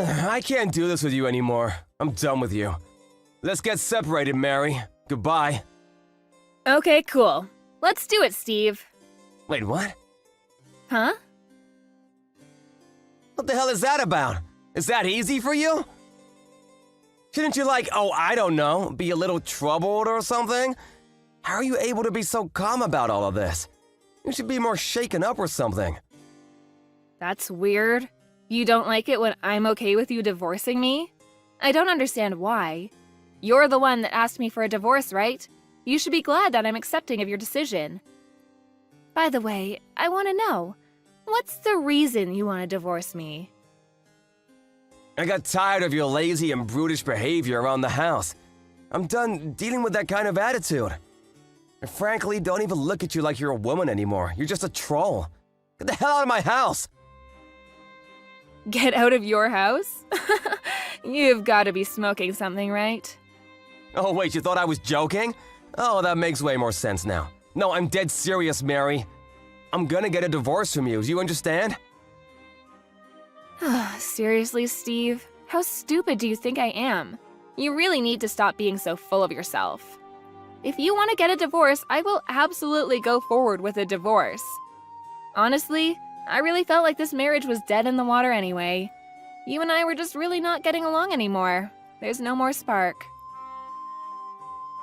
I can't do this with you anymore. I'm done with you. Let's get separated, Mary. Goodbye. Okay, cool. Let's do it, Steve. Wait, what? Huh? What the hell is that about? Is that easy for you? Shouldn't you I don't know, be a little troubled or something? How are you able to be so calm about all of this? You should be more shaken up or something. That's weird. You don't like it when I'm okay with you divorcing me? I don't understand why. You're the one that asked me for a divorce, right? You should be glad that I'm accepting of your decision. By the way, I want to know, what's the reason you want to divorce me? I got tired of your lazy and brutish behavior around the house. I'm done dealing with that kind of attitude. I frankly don't even look at you like you're a woman anymore. You're just a troll. Get the hell out of my house! Get out of your house? You've got to be smoking something, right? Oh wait, you thought I was joking? Oh, that makes way more sense now. No, I'm dead serious, Mary. I'm gonna get a divorce from you, do you understand? Seriously, Steve? How stupid do you think I am? You really need to stop being so full of yourself. If you want to get a divorce, I will absolutely go forward with a divorce. Honestly, I really felt like this marriage was dead in the water anyway. You and I were just really not getting along anymore. There's no more spark.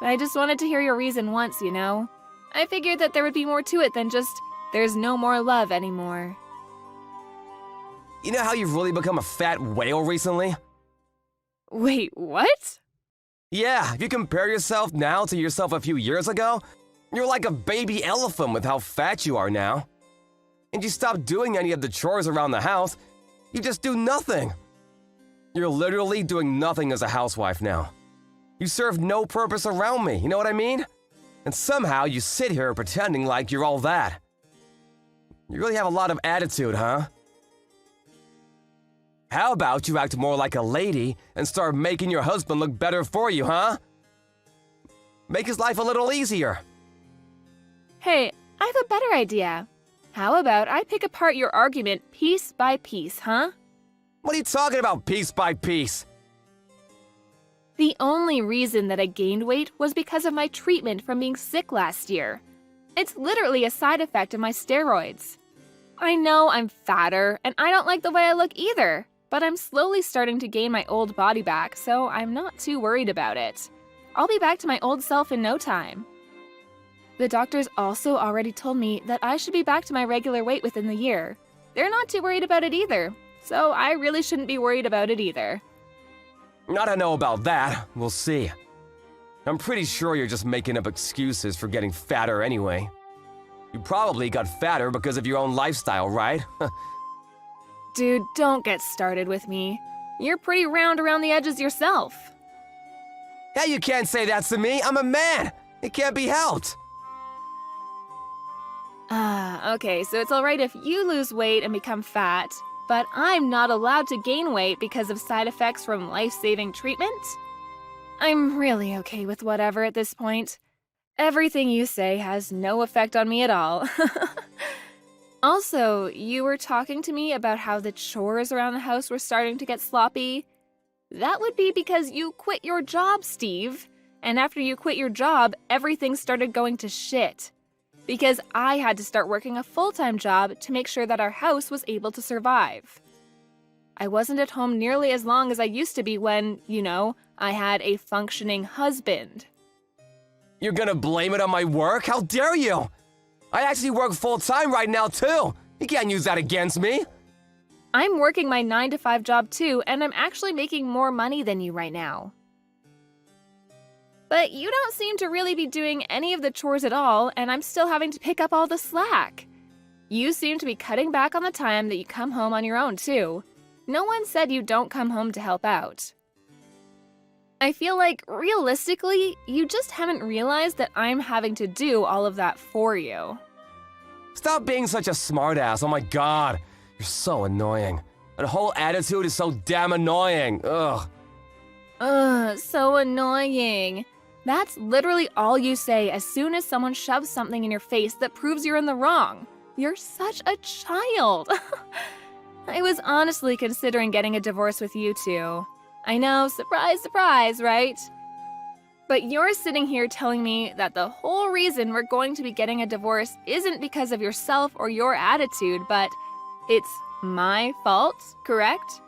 But I just wanted to hear your reason once, you know? I figured that there would be more to it than just, there's no more love anymore. You know how you've really become a fat whale recently? Wait, what? Yeah, if you compare yourself now to yourself a few years ago, you're like a baby elephant with how fat you are now. And you stop doing any of the chores around the house, you just do nothing. You're literally doing nothing as a housewife now. You serve no purpose around me, you know what I mean? And somehow you sit here pretending like you're all that. You really have a lot of attitude, huh? How about you act more like a lady and start making your husband look better for you, huh? Make his life a little easier. Hey, I have a better idea. How about I pick apart your argument piece by piece, huh? What are you talking about, piece by piece? The only reason that I gained weight was because of my treatment from being sick last year. It's literally a side effect of my steroids. I know I'm fatter, and I don't like the way I look either, but I'm slowly starting to gain my old body back, so I'm not too worried about it. I'll be back to my old self in no time. The doctors also already told me that I should be back to my regular weight within the year. They're not too worried about it either, so I really shouldn't be worried about it either. I don't know about that. We'll see. I'm pretty sure you're just making up excuses for getting fatter anyway. You probably got fatter because of your own lifestyle, right? Dude, don't get started with me. You're pretty round around the edges yourself. Hey, you can't say that to me. I'm a man. It can't be helped. Okay, so it's alright if you lose weight and become fat, but I'm not allowed to gain weight because of side effects from life-saving treatment? I'm really okay with whatever at this point. Everything you say has no effect on me at all. Also, you were talking to me about how the chores around the house were starting to get sloppy. That would be because you quit your job, Steve. And after you quit your job, everything started going to shit. Because I had to start working a full-time job to make sure that our house was able to survive. I wasn't at home nearly as long as I used to be when, you know, I had a functioning husband. You're gonna blame it on my work? How dare you? I actually work full-time right now, too. You can't use that against me. I'm working my 9-to-5 job too, and I'm actually making more money than you right now. But you don't seem to really be doing any of the chores at all, and I'm still having to pick up all the slack. You seem to be cutting back on the time that you come home on your own too. No one said you don't come home to help out. I feel like, realistically, you just haven't realized that I'm having to do all of that for you. Stop being such a smartass. Oh my god. You're so annoying. That whole attitude is so damn annoying. Ugh. Ugh, so annoying. That's literally all you say as soon as someone shoves something in your face that proves you're in the wrong. You're such a child. I was honestly considering getting a divorce with you two. I know, surprise, surprise, right? But you're sitting here telling me that the whole reason we're going to be getting a divorce isn't because of yourself or your attitude, but it's my fault, correct?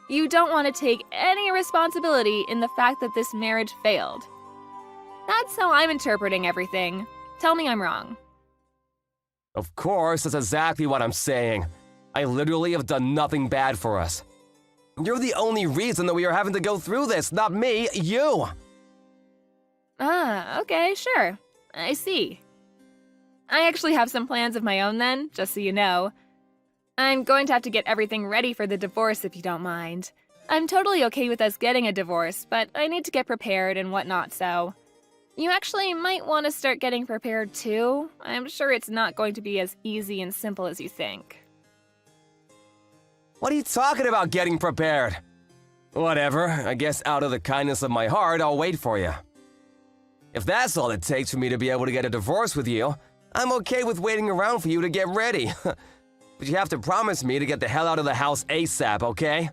You don't want to take any responsibility in the fact that this marriage failed. That's how I'm interpreting everything. Tell me I'm wrong. Of course, that's exactly what I'm saying. I literally have done nothing bad for us. You're the only reason that we are having to go through this, not me, you! Ah, okay, sure. I see. I actually have some plans of my own then, just so you know. I'm going to have to get everything ready for the divorce if you don't mind. I'm totally okay with us getting a divorce, but I need to get prepared and whatnot, so... You actually might want to start getting prepared too. I'm sure it's not going to be as easy and simple as you think. What are you talking about getting prepared? Whatever, I guess out of the kindness of my heart, I'll wait for you. If that's all it takes for me to be able to get a divorce with you, I'm okay with waiting around for you to get ready. But you have to promise me to get the hell out of the house ASAP, okay?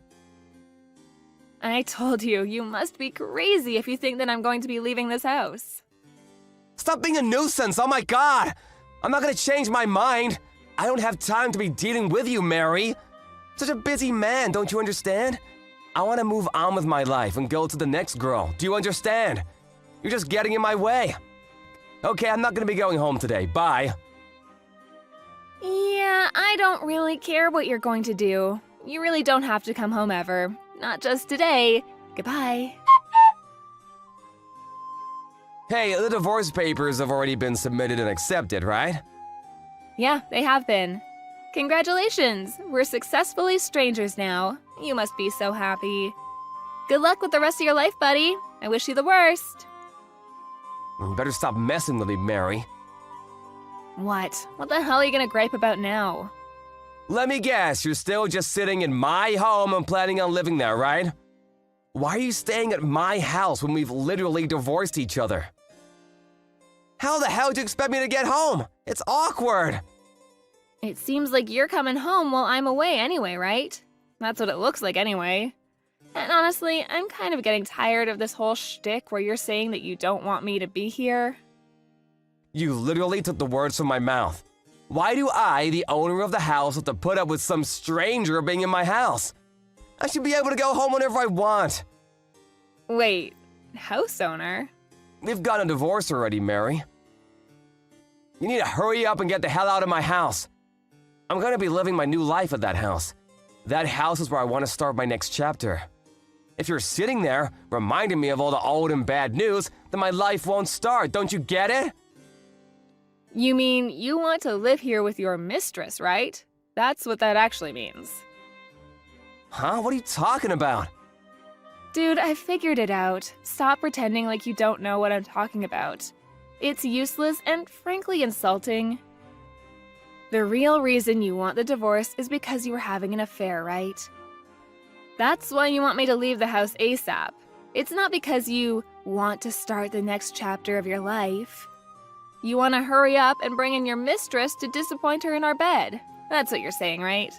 I told you, you must be crazy if you think that I'm going to be leaving this house. Stop being a nuisance, oh my god! I'm not gonna change my mind. I don't have time to be dealing with you, Mary. Such a busy man, don't you understand? I want to move on with my life and go to the next girl. Do you understand? You're just getting in my way. Okay, I'm not gonna be going home today. Bye. Yeah, I don't really care what you're going to do. You really don't have to come home ever. Not just today. Goodbye. Hey, the divorce papers have already been submitted and accepted, right? Yeah, they have been. Congratulations! We're successfully strangers now. You must be so happy. Good luck with the rest of your life, buddy. I wish you the worst. You better stop messing with me, Mary. What? What the hell are you gonna gripe about now? Let me guess, you're still just sitting in my home and planning on living there, right? Why are you staying at my house when we've literally divorced each other? How the hell do you expect me to get home? It's awkward. It seems like you're coming home while I'm away anyway, right? That's what it looks like anyway. And honestly, I'm kind of getting tired of this whole shtick where you're saying that you don't want me to be here. You literally took the words from my mouth. Why do I, the owner of the house, have to put up with some stranger being in my house? I should be able to go home whenever I want. Wait, house owner? We've gotten a divorce already, Mary. You need to hurry up and get the hell out of my house. I'm gonna be living my new life at that house. That house is where I want to start my next chapter. If you're sitting there, reminding me of all the old and bad news, then my life won't start, don't you get it? You mean you want to live here with your mistress, right? That's what that actually means. Huh? What are you talking about? Dude, I figured it out. Stop pretending like you don't know what I'm talking about. It's useless and frankly insulting. The real reason you want the divorce is because you were having an affair, right? That's why you want me to leave the house ASAP. It's not because you want to start the next chapter of your life. You want to hurry up and bring in your mistress to disappoint her in our bed. That's what you're saying, right?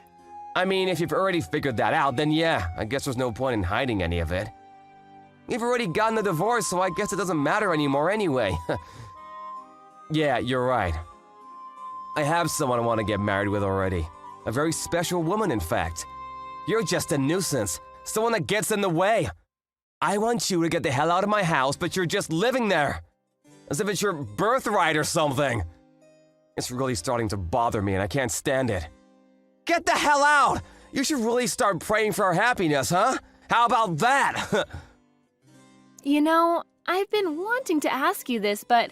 I mean, if you've already figured that out, then yeah, I guess there's no point in hiding any of it. You've already gotten the divorce, so I guess it doesn't matter anymore anyway. Yeah, you're right. I have someone I want to get married with already. A very special woman, in fact. You're just a nuisance, someone that gets in the way. I want you to get the hell out of my house, but you're just living there. As if it's your birthright or something. It's really starting to bother me and I can't stand it. Get the hell out! You should really start praying for our happiness, huh? How about that? You know, I've been wanting to ask you this, but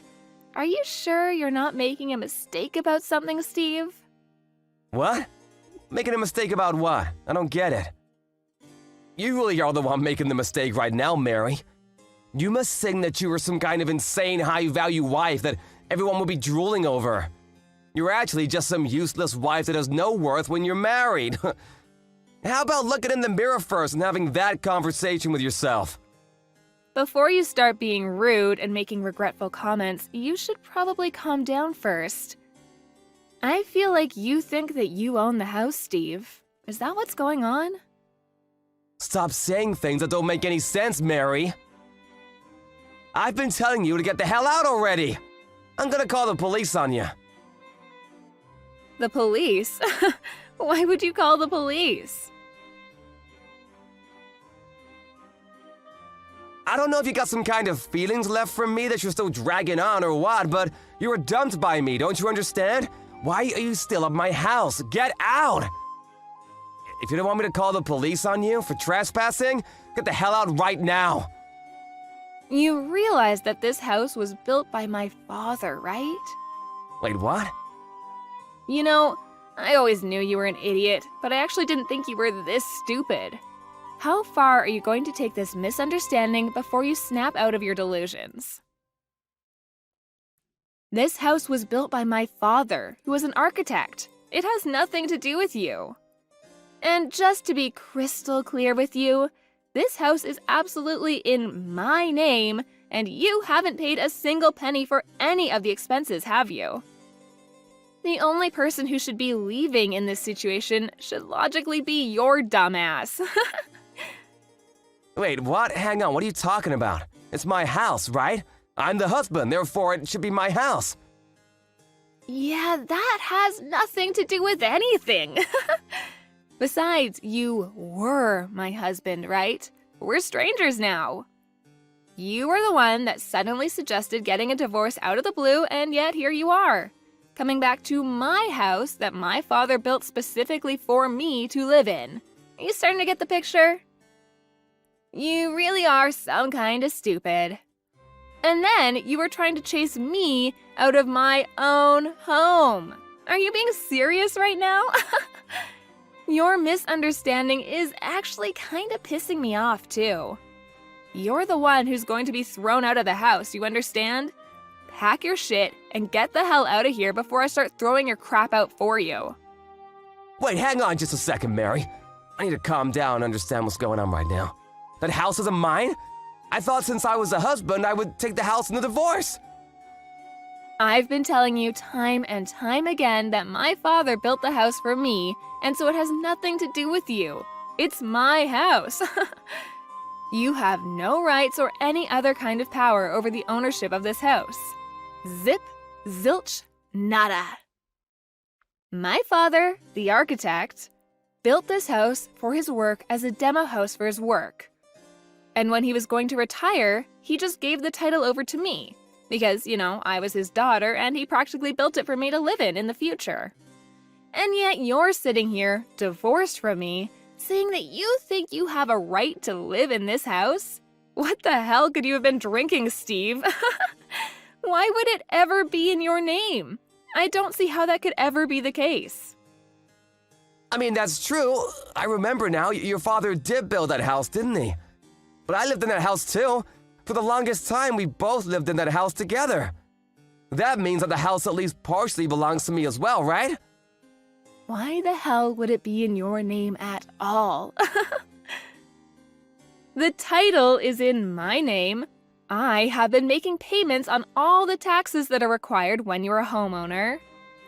are you sure you're not making a mistake about something, Steve? What? Making a mistake about what? I don't get it. You really are the one making the mistake right now, Mary. You must think that you are some kind of insane high-value wife that everyone will be drooling over. You're actually just some useless wife that has no worth when you're married. How about looking in the mirror first and having that conversation with yourself? Before you start being rude and making regretful comments, you should probably calm down first. I feel like you think that you own the house, Steve. Is that what's going on? Stop saying things that don't make any sense, Mary. I've been telling you to get the hell out already. I'm gonna call the police on you. The police? Why would you call the police? I don't know if you got some kind of feelings left from me that you're still dragging on or what, but you were dumped by me, don't you understand? Why are you still at my house? Get out! If you don't want me to call the police on you for trespassing, get the hell out right now. You realize that this house was built by my father, right? Wait, what? You know, I always knew you were an idiot, but I actually didn't think you were this stupid. How far are you going to take this misunderstanding before you snap out of your delusions? This house was built by my father, who was an architect. It has nothing to do with you. And just to be crystal clear with you, this house is absolutely in my name, and you haven't paid a single penny for any of the expenses, have you? The only person who should be leaving in this situation should logically be your dumbass. Wait, what? Hang on, what are you talking about? It's my house, right? I'm the husband, therefore it should be my house. Yeah, that has nothing to do with anything. Besides, you were my husband, right? We're strangers now. You are the one that suddenly suggested getting a divorce out of the blue, and yet here you are, coming back to my house that my father built specifically for me to live in. Are you starting to get the picture? You really are some kind of stupid. And then you were trying to chase me out of my own home. Are you being serious right now? Your misunderstanding is actually kind of pissing me off, too. You're the one who's going to be thrown out of the house, you understand? Pack your shit and get the hell out of here before I start throwing your crap out for you. Wait, hang on just a second, Mary. I need to calm down and understand what's going on right now. That house isn't mine? I thought since I was the husband, I would take the house in the divorce. I've been telling you time and time again that my father built the house for me, and so it has nothing to do with you. It's my house. You have no rights or any other kind of power over the ownership of this house. Zip, zilch, nada. My father, the architect, built this house for his work as a demo house for his work. And when he was going to retire, he just gave the title over to me. Because, you know, I was his daughter and he practically built it for me to live in the future. And yet you're sitting here, divorced from me, saying that you think you have a right to live in this house? What the hell could you have been drinking, Steve? Why would it ever be in your name? I don't see how that could ever be the case. I mean, that's true. I remember now, your father did build that house, didn't he? But I lived in that house too. For the longest time, we both lived in that house together. That means that the house at least partially belongs to me as well, right? Why the hell would it be in your name at all? The title is in my name. I have been making payments on all the taxes that are required when you're a homeowner.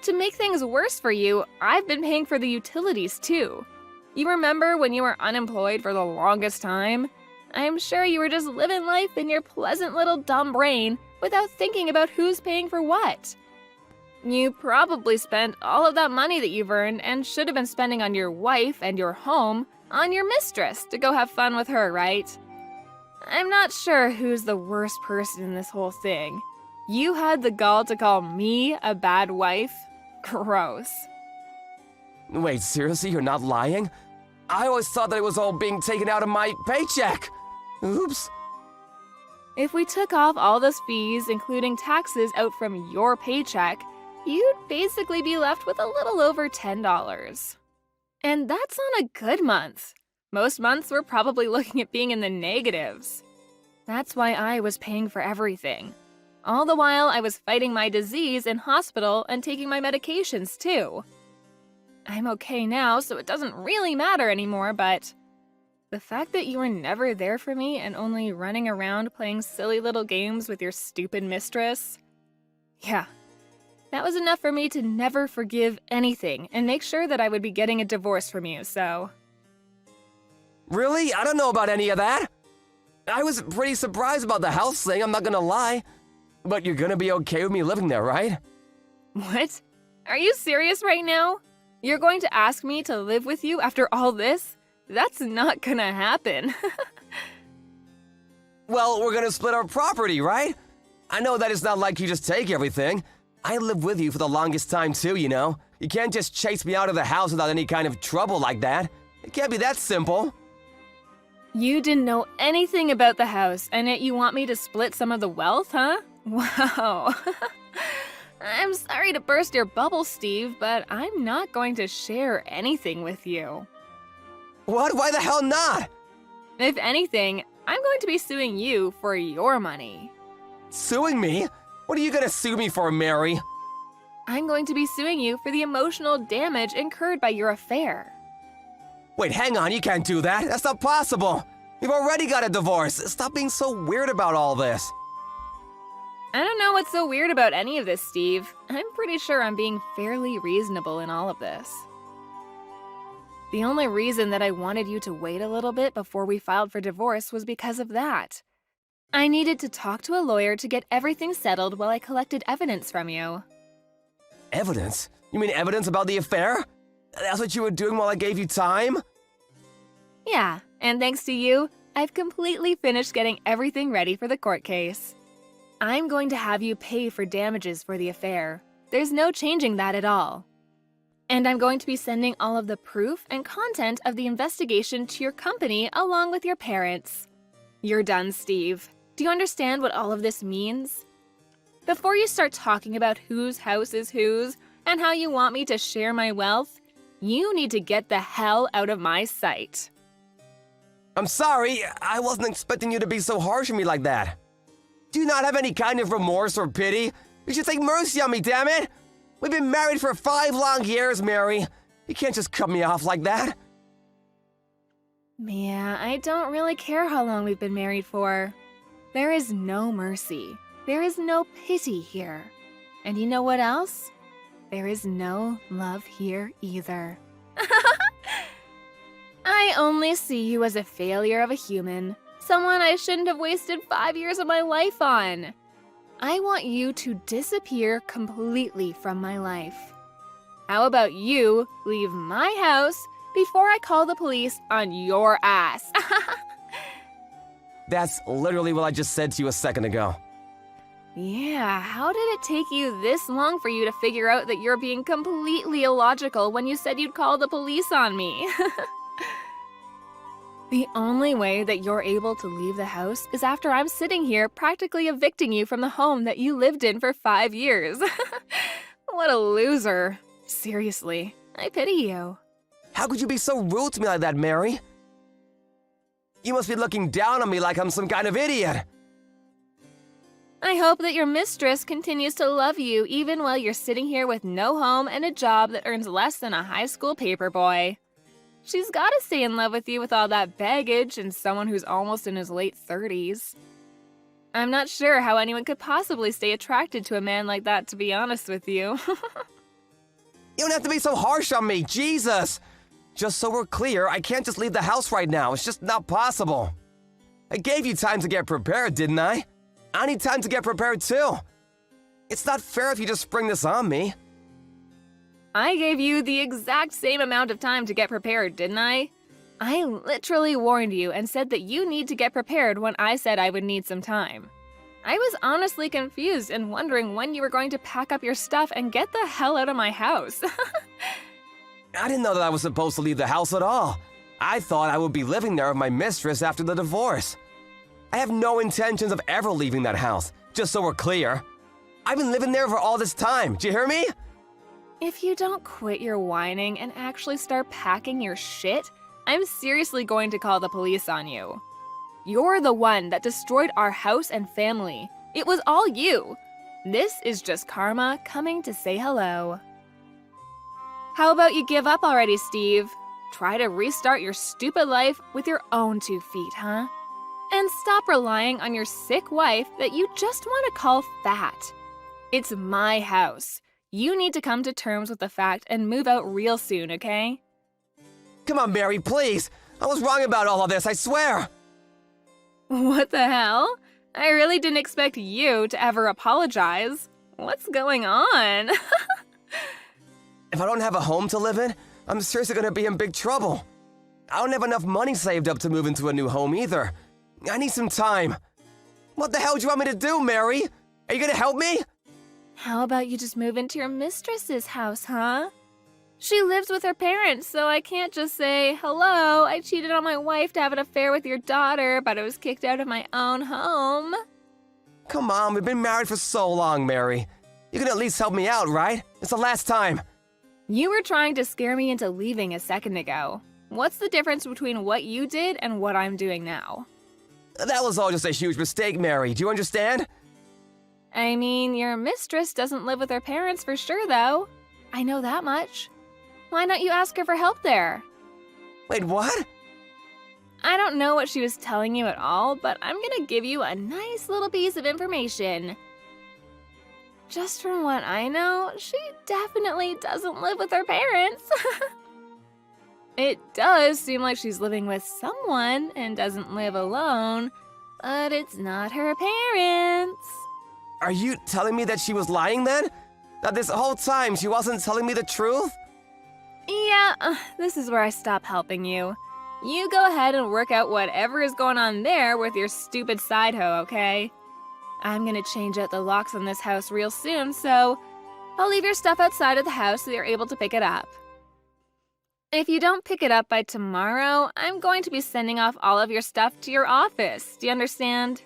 To make things worse for you, I've been paying for the utilities too. You remember when you were unemployed for the longest time? I'm sure you were just living life in your pleasant little dumb brain without thinking about who's paying for what. You probably spent all of that money that you've earned and should have been spending on your wife and your home on your mistress to go have fun with her, right? I'm not sure who's the worst person in this whole thing. You had the gall to call me a bad wife? Gross. Wait, seriously, you're not lying? I always thought that it was all being taken out of my paycheck. Oops. If we took off all those fees, including taxes, out from your paycheck, you'd basically be left with a little over $10. And that's on a good month. Most months we're probably looking at being in the negatives. That's why I was paying for everything. All the while I was fighting my disease in hospital and taking my medications too. I'm okay now, so it doesn't really matter anymore, but the fact that you were never there for me and only running around playing silly little games with your stupid mistress, yeah, That was enough for me to never forgive anything and make sure that I would be getting a divorce from you, so... Really? I don't know about any of that. I was pretty surprised about the house thing, I'm not gonna lie. But you're gonna be okay with me living there, right? What? Are you serious right now? You're going to ask me to live with you after all this? That's not gonna happen. Well, we're gonna split our property, right? I know that it's not like you just take everything. I lived with you for the longest time too, you know? You can't just chase me out of the house without any kind of trouble like that. It can't be that simple. You didn't know anything about the house, and yet you want me to split some of the wealth, huh? Wow. I'm sorry to burst your bubble, Steve, but I'm not going to share anything with you. What? Why the hell not? If anything, I'm going to be suing you for your money. Suing me? What are you gonna sue me for, Mary? I'm going to be suing you for the emotional damage incurred by your affair. Wait, hang on, you can't do that. That's not possible. You've already got a divorce. Stop being so weird about all this. I don't know what's so weird about any of this, Steve. I'm pretty sure I'm being fairly reasonable in all of this. The only reason that I wanted you to wait a little bit before we filed for divorce was because of that. I needed to talk to a lawyer to get everything settled while I collected evidence from you. Evidence? You mean evidence about the affair? That's what you were doing while I gave you time? Yeah, and thanks to you, I've completely finished getting everything ready for the court case. I'm going to have you pay for damages for the affair. There's no changing that at all. And I'm going to be sending all of the proof and content of the investigation to your company along with your parents. You're done, Steve. Do you understand what all of this means? Before you start talking about whose house is whose and how you want me to share my wealth, you need to get the hell out of my sight. I'm sorry, I wasn't expecting you to be so harsh on me like that. Do you not have any kind of remorse or pity? You should take mercy on me, damn it! We've been married for 5 long years, Mary. You can't just cut me off like that. Mia, I don't really care how long we've been married for. There is no mercy. There is no pity here. And you know what else? There is no love here either. I only see you as a failure of a human, someone I shouldn't have wasted 5 years of my life on. I want you to disappear completely from my life. How about you leave my house before I call the police on your ass? That's literally what I just said to you a second ago. Yeah, how did it take you this long for you to figure out that you're being completely illogical when you said you'd call the police on me? The only way that you're able to leave the house is after I'm sitting here practically evicting you from the home that you lived in for 5 years. What a loser. Seriously, I pity you. How could you be so rude to me like that, Mary? You must be looking down on me like I'm some kind of idiot. I hope that your mistress continues to love you even while you're sitting here with no home and a job that earns less than a high school paper boy. She's gotta stay in love with you with all that baggage and someone who's almost in his late 30s. I'm not sure how anyone could possibly stay attracted to a man like that, to be honest with you. You don't have to be so harsh on me, Jesus! Just so we're clear, I can't just leave the house right now. It's just not possible. I gave you time to get prepared, didn't I? I need time to get prepared too. It's not fair if you just spring this on me. I gave you the exact same amount of time to get prepared, didn't I? I literally warned you and said that you need to get prepared when I said I would need some time. I was honestly confused and wondering when you were going to pack up your stuff and get the hell out of my house. I didn't know that I was supposed to leave the house at all. I thought I would be living there with my mistress after the divorce. I have no intentions of ever leaving that house, just so we're clear. I've been living there for all this time, do you hear me? If you don't quit your whining and actually start packing your shit, I'm seriously going to call the police on you. You're the one that destroyed our house and family. It was all you. This is just karma coming to say hello. How about you give up already, Steve? Try to restart your stupid life with your own 2 feet, huh? And stop relying on your sick wife that you just want to call fat. It's my house. You need to come to terms with the fact and move out real soon, okay? Come on, Mary, please. I was wrong about all of this, I swear. What the hell? I really didn't expect you to ever apologize. What's going on? If I don't have a home to live in, I'm seriously gonna be in big trouble. I don't have enough money saved up to move into a new home either. I need some time. What the hell do you want me to do, Mary? Are you gonna help me? How about you just move into your mistress's house, huh? She lives with her parents, so I can't just say, hello, I cheated on my wife to have an affair with your daughter, but I was kicked out of my own home. Come on, we've been married for so long, Mary. You can at least help me out, right? It's the last time. You were trying to scare me into leaving a second ago. What's the difference between what you did and what I'm doing now? That was all just a huge mistake, Mary. Do you understand? I mean, your mistress doesn't live with her parents for sure, though. I know that much. Why don't you ask her for help there? Wait, what? I don't know what she was telling you at all, but I'm gonna give you a nice little piece of information. Just from what I know, she definitely doesn't live with her parents. It does seem like she's living with someone and doesn't live alone, but it's not her parents. Are you telling me that she was lying then? That this whole time she wasn't telling me the truth? Yeah, this is where I stop helping you. You go ahead and work out whatever is going on there with your stupid side hoe, okay? I'm gonna change out the locks on this house real soon, so I'll leave your stuff outside of the house so you're able to pick it up. If you don't pick it up by tomorrow, I'm going to be sending off all of your stuff to your office. Do you understand?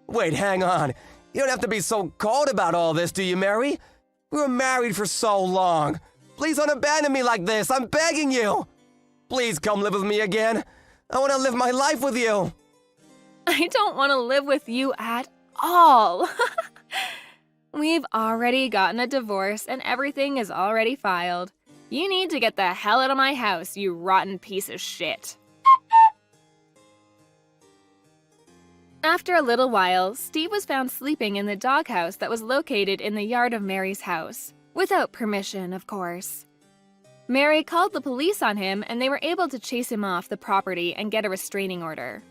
Wait, hang on. You don't have to be so cold about all this, do you, Mary? We were married for so long. Please don't abandon me like this. I'm begging you. Please come live with me again. I want to live my life with you. I don't want to live with you at all. We've already gotten a divorce and everything is already filed. You need to get the hell out of my house, you rotten piece of shit. After a little while, Steve was found sleeping in the doghouse that was located in the yard of Mary's house. Without permission, of course. Mary called the police on him and they were able to chase him off the property and get a restraining order.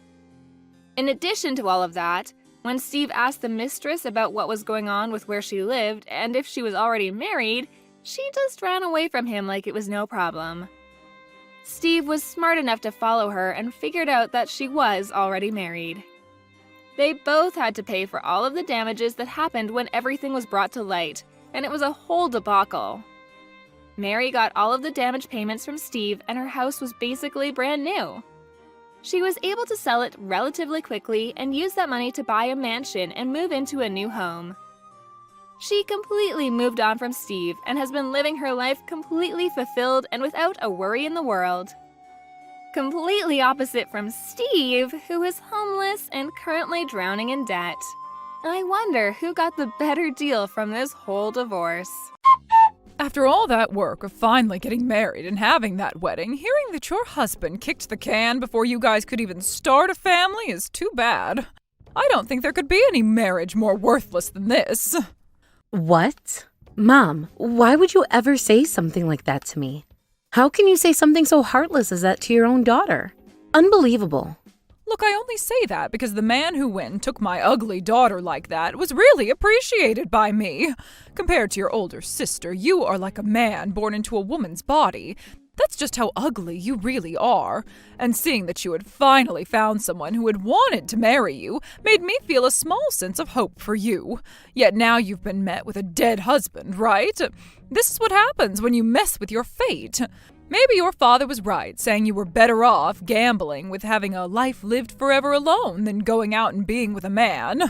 In addition to all of that, when Steve asked the mistress about what was going on with where she lived and if she was already married, she just ran away from him like it was no problem. Steve was smart enough to follow her and figured out that she was already married. They both had to pay for all of the damages that happened when everything was brought to light, and it was a whole debacle. Mary got all of the damage payments from Steve and her house was basically brand new. She was able to sell it relatively quickly and use that money to buy a mansion and move into a new home. She completely moved on from Steve and has been living her life completely fulfilled and without a worry in the world. Completely opposite from Steve, who is homeless and currently drowning in debt. I wonder who got the better deal from this whole divorce. After all that work of finally getting married and having that wedding, hearing that your husband kicked the can before you guys could even start a family is too bad. I don't think there could be any marriage more worthless than this. What? Mom, why would you ever say something like that to me? How can you say something so heartless as that to your own daughter? Unbelievable. Look, I only say that because the man who went and took my ugly daughter like that was really appreciated by me. Compared to your older sister, you are like a man born into a woman's body. That's just how ugly you really are. And seeing that you had finally found someone who had wanted to marry you made me feel a small sense of hope for you. Yet now you've been met with a dead husband, right? This is what happens when you mess with your fate. Maybe your father was right, saying you were better off gambling with having a life lived forever alone than going out and being with a man.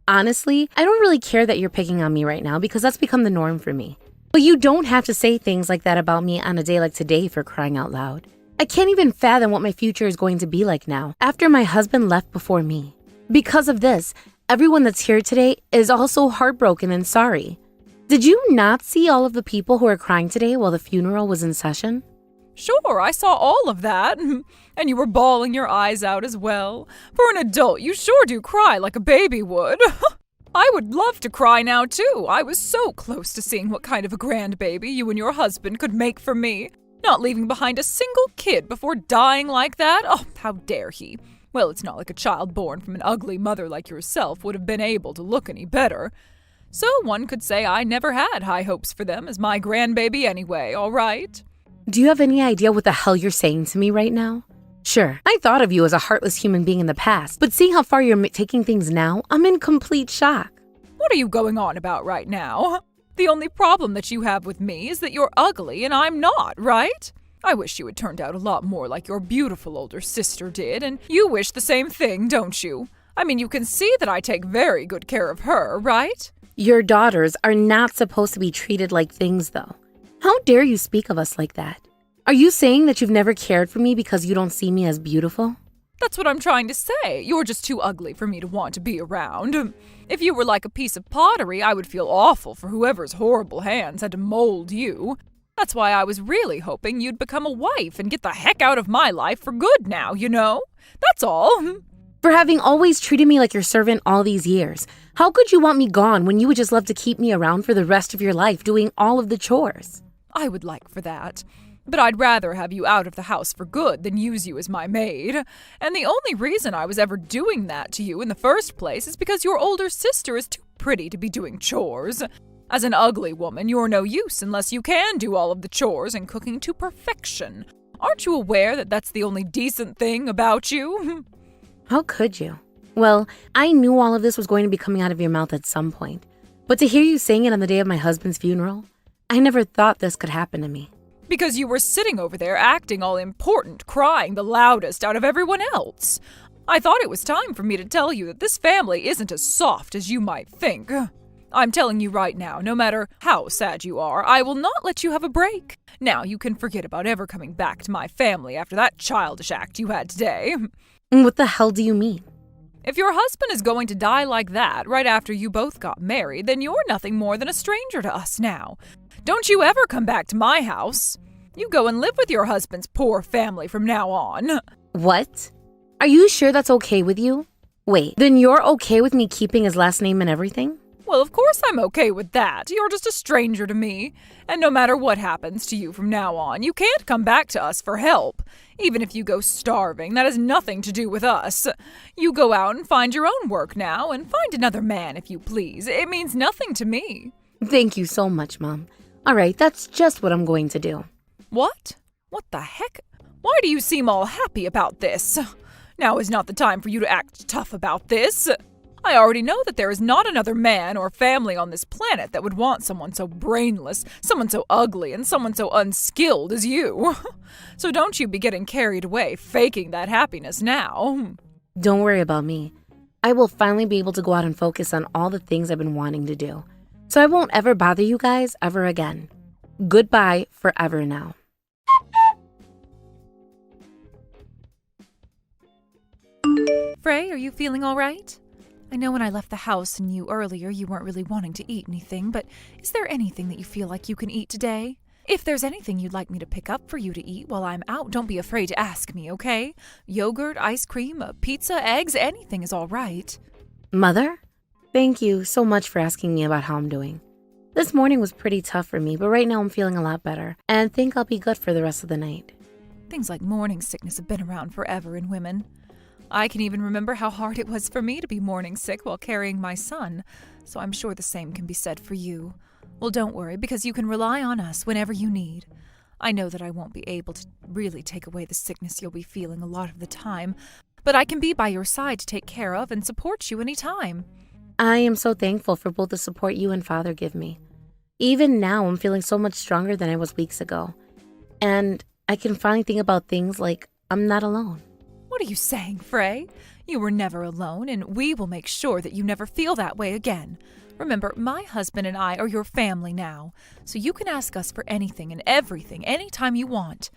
Honestly, I don't really care that you're picking on me right now because that's become the norm for me. But you don't have to say things like that about me on a day like today, for crying out loud. I can't even fathom what my future is going to be like now, after my husband left before me. Because of this, everyone that's here today is also heartbroken and sorry. Did you not see all of the people who are crying today while the funeral was in session? Sure, I saw all of that. And you were bawling your eyes out as well. For an adult, you sure do cry like a baby would. I would love to cry now, too. I was so close to seeing what kind of a grandbaby you and your husband could make for me. Not leaving behind a single kid before dying like that? Oh, how dare he? Well, it's not like a child born from an ugly mother like yourself would have been able to look any better. So one could say I never had high hopes for them as my grandbaby anyway, all right? Do you have any idea what the hell you're saying to me right now? Sure, I thought of you as a heartless human being in the past, but seeing how far you're taking things now, I'm in complete shock. What are you going on about right now? The only problem that you have with me is that you're ugly and I'm not, right? I wish you had turned out a lot more like your beautiful older sister did, and you wish the same thing, don't you? I mean, you can see that I take very good care of her, right? Your daughters are not supposed to be treated like things, though. How dare you speak of us like that? Are you saying that you've never cared for me because you don't see me as beautiful? That's what I'm trying to say. You're just too ugly for me to want to be around. If you were like a piece of pottery, I would feel awful for whoever's horrible hands had to mold you. That's why I was really hoping you'd become a wife and get the heck out of my life for good now, you know? That's all. For having always treated me like your servant all these years, how could you want me gone when you would just love to keep me around for the rest of your life doing all of the chores? I would like for that. But I'd rather have you out of the house for good than use you as my maid. And the only reason I was ever doing that to you in the first place is because your older sister is too pretty to be doing chores. As an ugly woman, you're no use unless you can do all of the chores and cooking to perfection. Aren't you aware that that's the only decent thing about you? How could you? Well, I knew all of this was going to be coming out of your mouth at some point. But to hear you saying it on the day of my husband's funeral, I never thought this could happen to me. Because you were sitting over there acting all important, crying the loudest out of everyone else. I thought it was time for me to tell you that this family isn't as soft as you might think. I'm telling you right now, no matter how sad you are, I will not let you have a break. Now you can forget about ever coming back to my family after that childish act you had today. What the hell do you mean? If your husband is going to die like that right after you both got married, then you're nothing more than a stranger to us now. Don't you ever come back to my house. You go and live with your husband's poor family from now on. What? Are you sure that's okay with you? Wait, then you're okay with me keeping his last name and everything? Well, of course I'm okay with that. You're just a stranger to me. And no matter what happens to you from now on, you can't come back to us for help. Even if you go starving, that has nothing to do with us. You go out and find your own work now, and find another man if you please. It means nothing to me. Thank you so much, Mom. All right, that's just what I'm going to do. What? What the heck? Why do you seem all happy about this? Now is not the time for you to act tough about this. I already know that there is not another man or family on this planet that would want someone so brainless, someone so ugly, and someone so unskilled as you. So don't you be getting carried away faking that happiness now. Don't worry about me. I will finally be able to go out and focus on all the things I've been wanting to do. So I won't ever bother you guys ever again. Goodbye forever now. Frey, are you feeling all right? I know when I left the house and you earlier, you weren't really wanting to eat anything, but is there anything that you feel like you can eat today? If there's anything you'd like me to pick up for you to eat while I'm out, don't be afraid to ask me, okay? Yogurt, ice cream, pizza, eggs, anything is all right. Mother, thank you so much for asking me about how I'm doing. This morning was pretty tough for me, but right now I'm feeling a lot better and think I'll be good for the rest of the night. Things like morning sickness have been around forever in women. I can even remember how hard it was for me to be morning sick while carrying my son, so I'm sure the same can be said for you. Well, don't worry, because you can rely on us whenever you need. I know that I won't be able to really take away the sickness you'll be feeling a lot of the time, but I can be by your side to take care of and support you any time. I am so thankful for both the support you and Father give me. Even now, I'm feeling so much stronger than I was weeks ago. And I can finally think about things like I'm not alone. What are you saying, Frey? You were never alone, and we will make sure that you never feel that way again. Remember, my husband and I are your family now, so you can ask us for anything and everything anytime you want.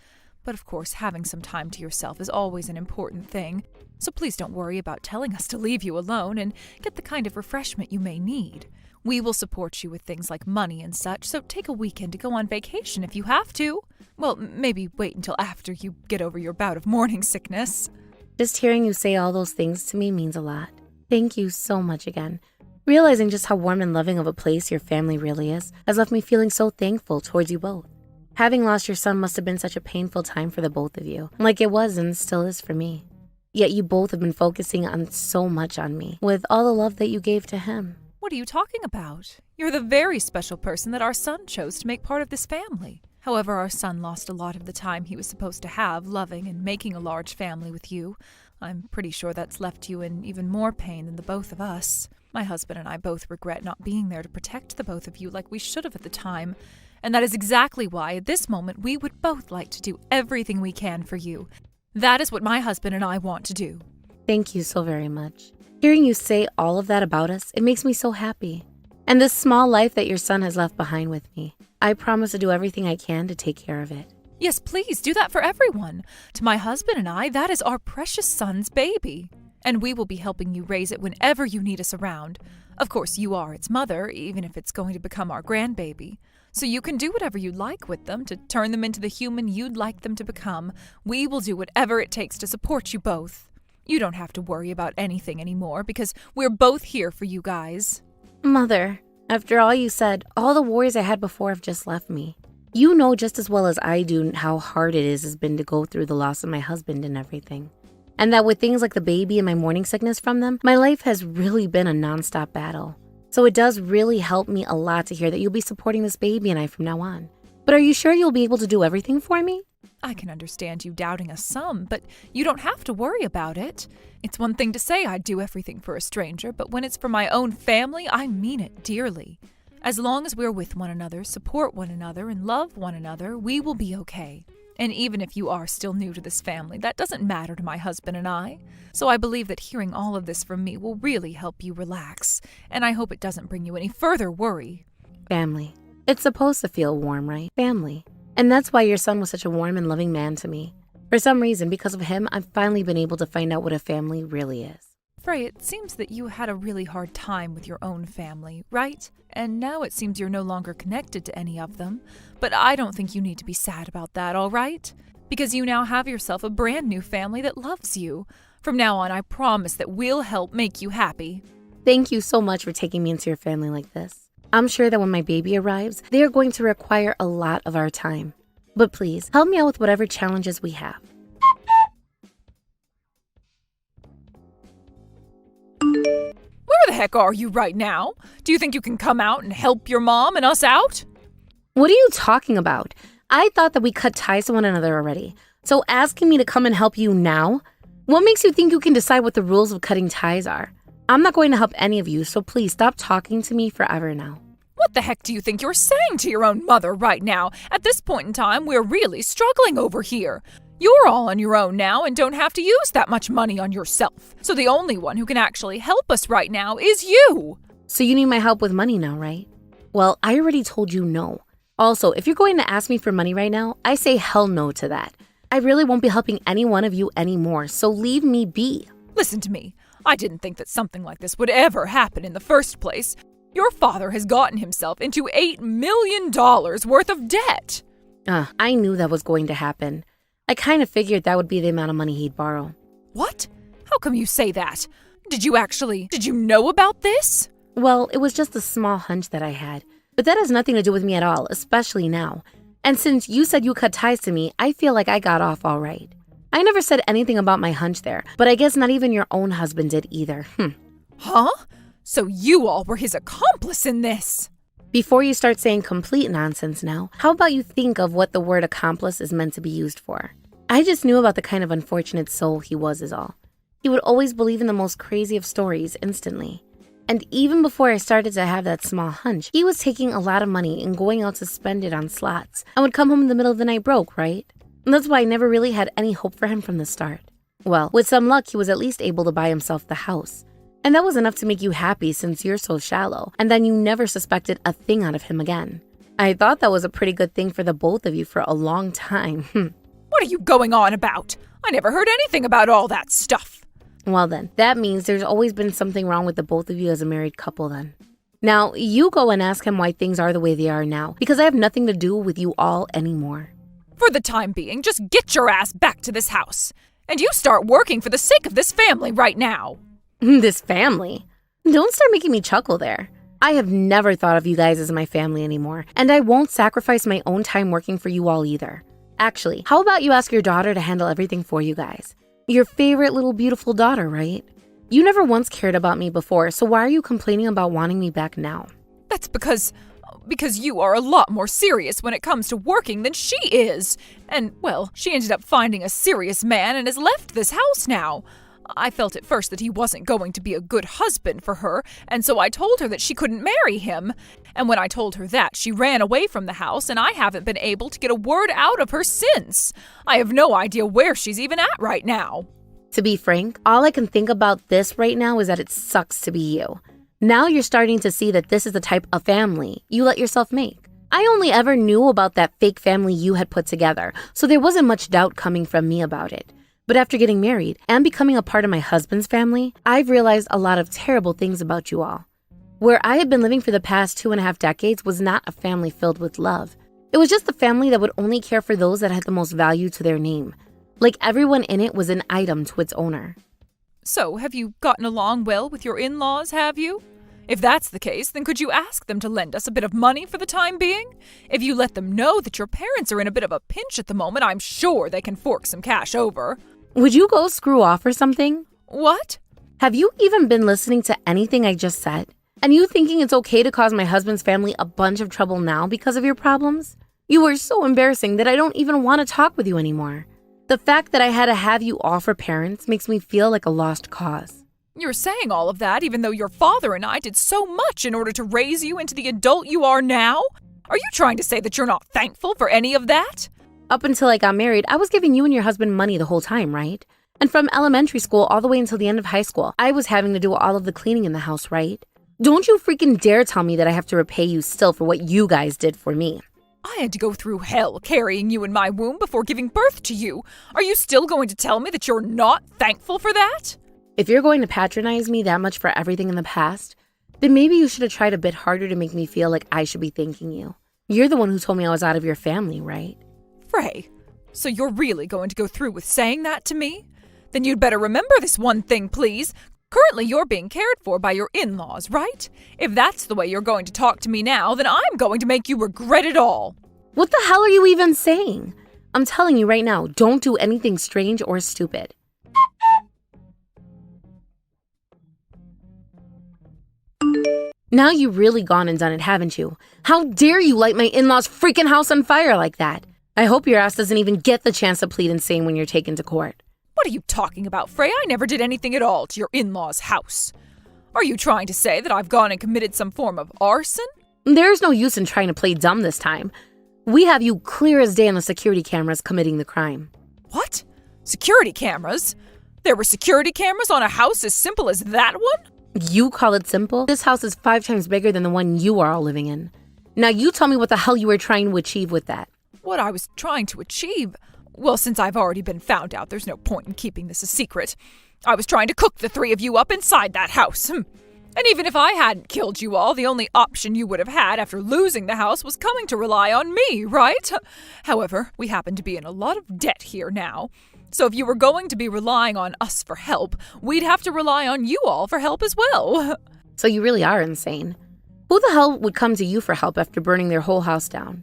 But of course, having some time to yourself is always an important thing, so please don't worry about telling us to leave you alone and get the kind of refreshment you may need. We will support you with things like money and such, so take a weekend to go on vacation if you have to. Well, maybe wait until after you get over your bout of morning sickness. Just hearing you say all those things to me means a lot. Thank you so much again. Realizing just how warm and loving of a place your family really is has left me feeling so thankful towards you both. Having lost your son must have been such a painful time for the both of you, like it was and still is for me. Yet you both have been focusing on so much on me, with all the love that you gave to him. What are you talking about? You're the very special person that our son chose to make part of this family. However, our son lost a lot of the time he was supposed to have loving and making a large family with you. I'm pretty sure that's left you in even more pain than the both of us. My husband and I both regret not being there to protect the both of you like we should have at the time, and that is exactly why, at this moment, we would both like to do everything we can for you. That is what my husband and I want to do. Thank you so very much. Hearing you say all of that about us, it makes me so happy. And this small life that your son has left behind with me, I promise to do everything I can to take care of it. Yes, please, do that for everyone. To my husband and I, that is our precious son's baby. And we will be helping you raise it whenever you need us around. Of course, you are its mother, even if it's going to become our grandbaby. So you can do whatever you like with them to turn them into the human you'd like them to become. We will do whatever it takes to support you both. You don't have to worry about anything anymore because we're both here for you guys. Mother, after all you said, all the worries I had before have just left me. You know just as well as I do how hard it has been to go through the loss of my husband and everything. And that with things like the baby and my morning sickness from them, my life has really been a nonstop battle. So it does really help me a lot to hear that you'll be supporting this baby and I from now on. But are you sure you'll be able to do everything for me? I can understand you doubting us some, but you don't have to worry about it. It's one thing to say I'd do everything for a stranger, but when it's for my own family, I mean it dearly. As long as we're with one another, support one another, and love one another, we will be okay. And even if you are still new to this family, that doesn't matter to my husband and I. So I believe that hearing all of this from me will really help you relax, and I hope it doesn't bring you any further worry. Family. It's supposed to feel warm, right? Family. And that's why your son was such a warm and loving man to me. For some reason, because of him, I've finally been able to find out what a family really is. Frey, it seems that you had a really hard time with your own family, right? And now it seems you're no longer connected to any of them. But I don't think you need to be sad about that, all right? Because you now have yourself a brand new family that loves you. From now on, I promise that we'll help make you happy. Thank you so much for taking me into your family like this. I'm sure that when my baby arrives, they are going to require a lot of our time. But please, help me out with whatever challenges we have. Where the heck are you right now? Do you think you can come out and help your mom and us out? What are you talking about? I thought that we cut ties to one another already. So asking me to come and help you now? What makes you think you can decide what the rules of cutting ties are? I'm not going to help any of you, so please stop talking to me forever now. What the heck do you think you're saying to your own mother right now? At this point in time, we're really struggling over here. You're all on your own now and don't have to use that much money on yourself. So the only one who can actually help us right now is you. So you need my help with money now, right? Well, I already told you no. Also, if you're going to ask me for money right now, I say hell no to that. I really won't be helping any one of you anymore, so leave me be. Listen to me. I didn't think that something like this would ever happen in the first place. Your father has gotten himself into $8 million worth of debt. I knew that was going to happen. I kind of figured that would be the amount of money he'd borrow. What? How come you say that? Did you know about this? Well, it was just a small hunch that I had. But that has nothing to do with me at all, especially now. And since you said you cut ties to me, I feel like I got off all right. I never said anything about my hunch there, but I guess not even your own husband did either. Huh? So you all were his accomplice in this? Before you start saying complete nonsense now, how about you think of what the word accomplice is meant to be used for? I just knew about the kind of unfortunate soul he was is all. He would always believe in the most crazy of stories instantly. And even before I started to have that small hunch, he was taking a lot of money and going out to spend it on slots and would come home in the middle of the night broke, right? And that's why I never really had any hope for him from the start. Well, with some luck, he was at least able to buy himself the house. And that was enough to make you happy since you're so shallow, and then you never suspected a thing out of him again. I thought that was a pretty good thing for the both of you for a long time. What are you going on about? I never heard anything about all that stuff. Well then, that means there's always been something wrong with the both of you as a married couple then. Now, you go and ask him why things are the way they are now, because I have nothing to do with you all anymore. For the time being, just get your ass back to this house. And you start working for the sake of this family right now. This family? Don't start making me chuckle there. I have never thought of you guys as my family anymore, and I won't sacrifice my own time working for you all either. Actually, how about you ask your daughter to handle everything for you guys? Your favorite little beautiful daughter, right? You never once cared about me before, so why are you complaining about wanting me back now? That's because you are a lot more serious when it comes to working than she is. And, well, she ended up finding a serious man and has left this house now. I felt at first that he wasn't going to be a good husband for her, and so I told her that she couldn't marry him. And when I told her that, she ran away from the house, and I haven't been able to get a word out of her since. I have no idea where she's even at right now. To be frank, all I can think about this right now is that it sucks to be you. Now you're starting to see that this is the type of family you let yourself make. I only ever knew about that fake family you had put together, so there wasn't much doubt coming from me about it. But after getting married and becoming a part of my husband's family, I've realized a lot of terrible things about you all. Where I had been living for the past 2.5 decades was not a family filled with love. It was just a family that would only care for those that had the most value to their name. Like everyone in it was an item to its owner. So, have you gotten along well with your in-laws, have you? If that's the case, then could you ask them to lend us a bit of money for the time being? If you let them know that your parents are in a bit of a pinch at the moment, I'm sure they can fork some cash over. Would you go screw off or something? What? Have you even been listening to anything I just said? And you thinking it's okay to cause my husband's family a bunch of trouble now because of your problems? You are so embarrassing that I don't even want to talk with you anymore. The fact that I had to have you all for parents makes me feel like a lost cause. You're saying all of that even though your father and I did so much in order to raise you into the adult you are now? Are you trying to say that you're not thankful for any of that? Up until I got married, I was giving you and your husband money the whole time, right? And from elementary school all the way until the end of high school, I was having to do all of the cleaning in the house, right? Don't you freaking dare tell me that I have to repay you still for what you guys did for me. I had to go through hell carrying you in my womb before giving birth to you. Are you still going to tell me that you're not thankful for that? If you're going to patronize me that much for everything in the past, then maybe you should have tried a bit harder to make me feel like I should be thanking you. You're the one who told me I was out of your family, right? Frey, so you're really going to go through with saying that to me? Then you'd better remember this one thing, please. Currently, you're being cared for by your in-laws, right? If that's the way you're going to talk to me now, then I'm going to make you regret it all. What the hell are you even saying? I'm telling you right now, don't do anything strange or stupid. Now you've really gone and done it, haven't you? How dare you light my in-laws' freaking house on fire like that? I hope your ass doesn't even get the chance to plead insane when you're taken to court. What are you talking about, Frey? I never did anything at all to your in-laws' house. Are you trying to say that I've gone and committed some form of arson? There's no use in trying to play dumb this time. We have you clear as day on the security cameras committing the crime. What? Security cameras? There were security cameras on a house as simple as that one? You call it simple? This house is 5 times bigger than the one you are all living in. Now you tell me what the hell you were trying to achieve with that. What I was trying to achieve? Well, since I've already been found out, there's no point in keeping this a secret. I was trying to cook the 3 of you up inside that house. And even if I hadn't killed you all, the only option you would have had after losing the house was coming to rely on me, right? However, we happen to be in a lot of debt here now. So if you were going to be relying on us for help, we'd have to rely on you all for help as well. So you really are insane. Who the hell would come to you for help after burning their whole house down?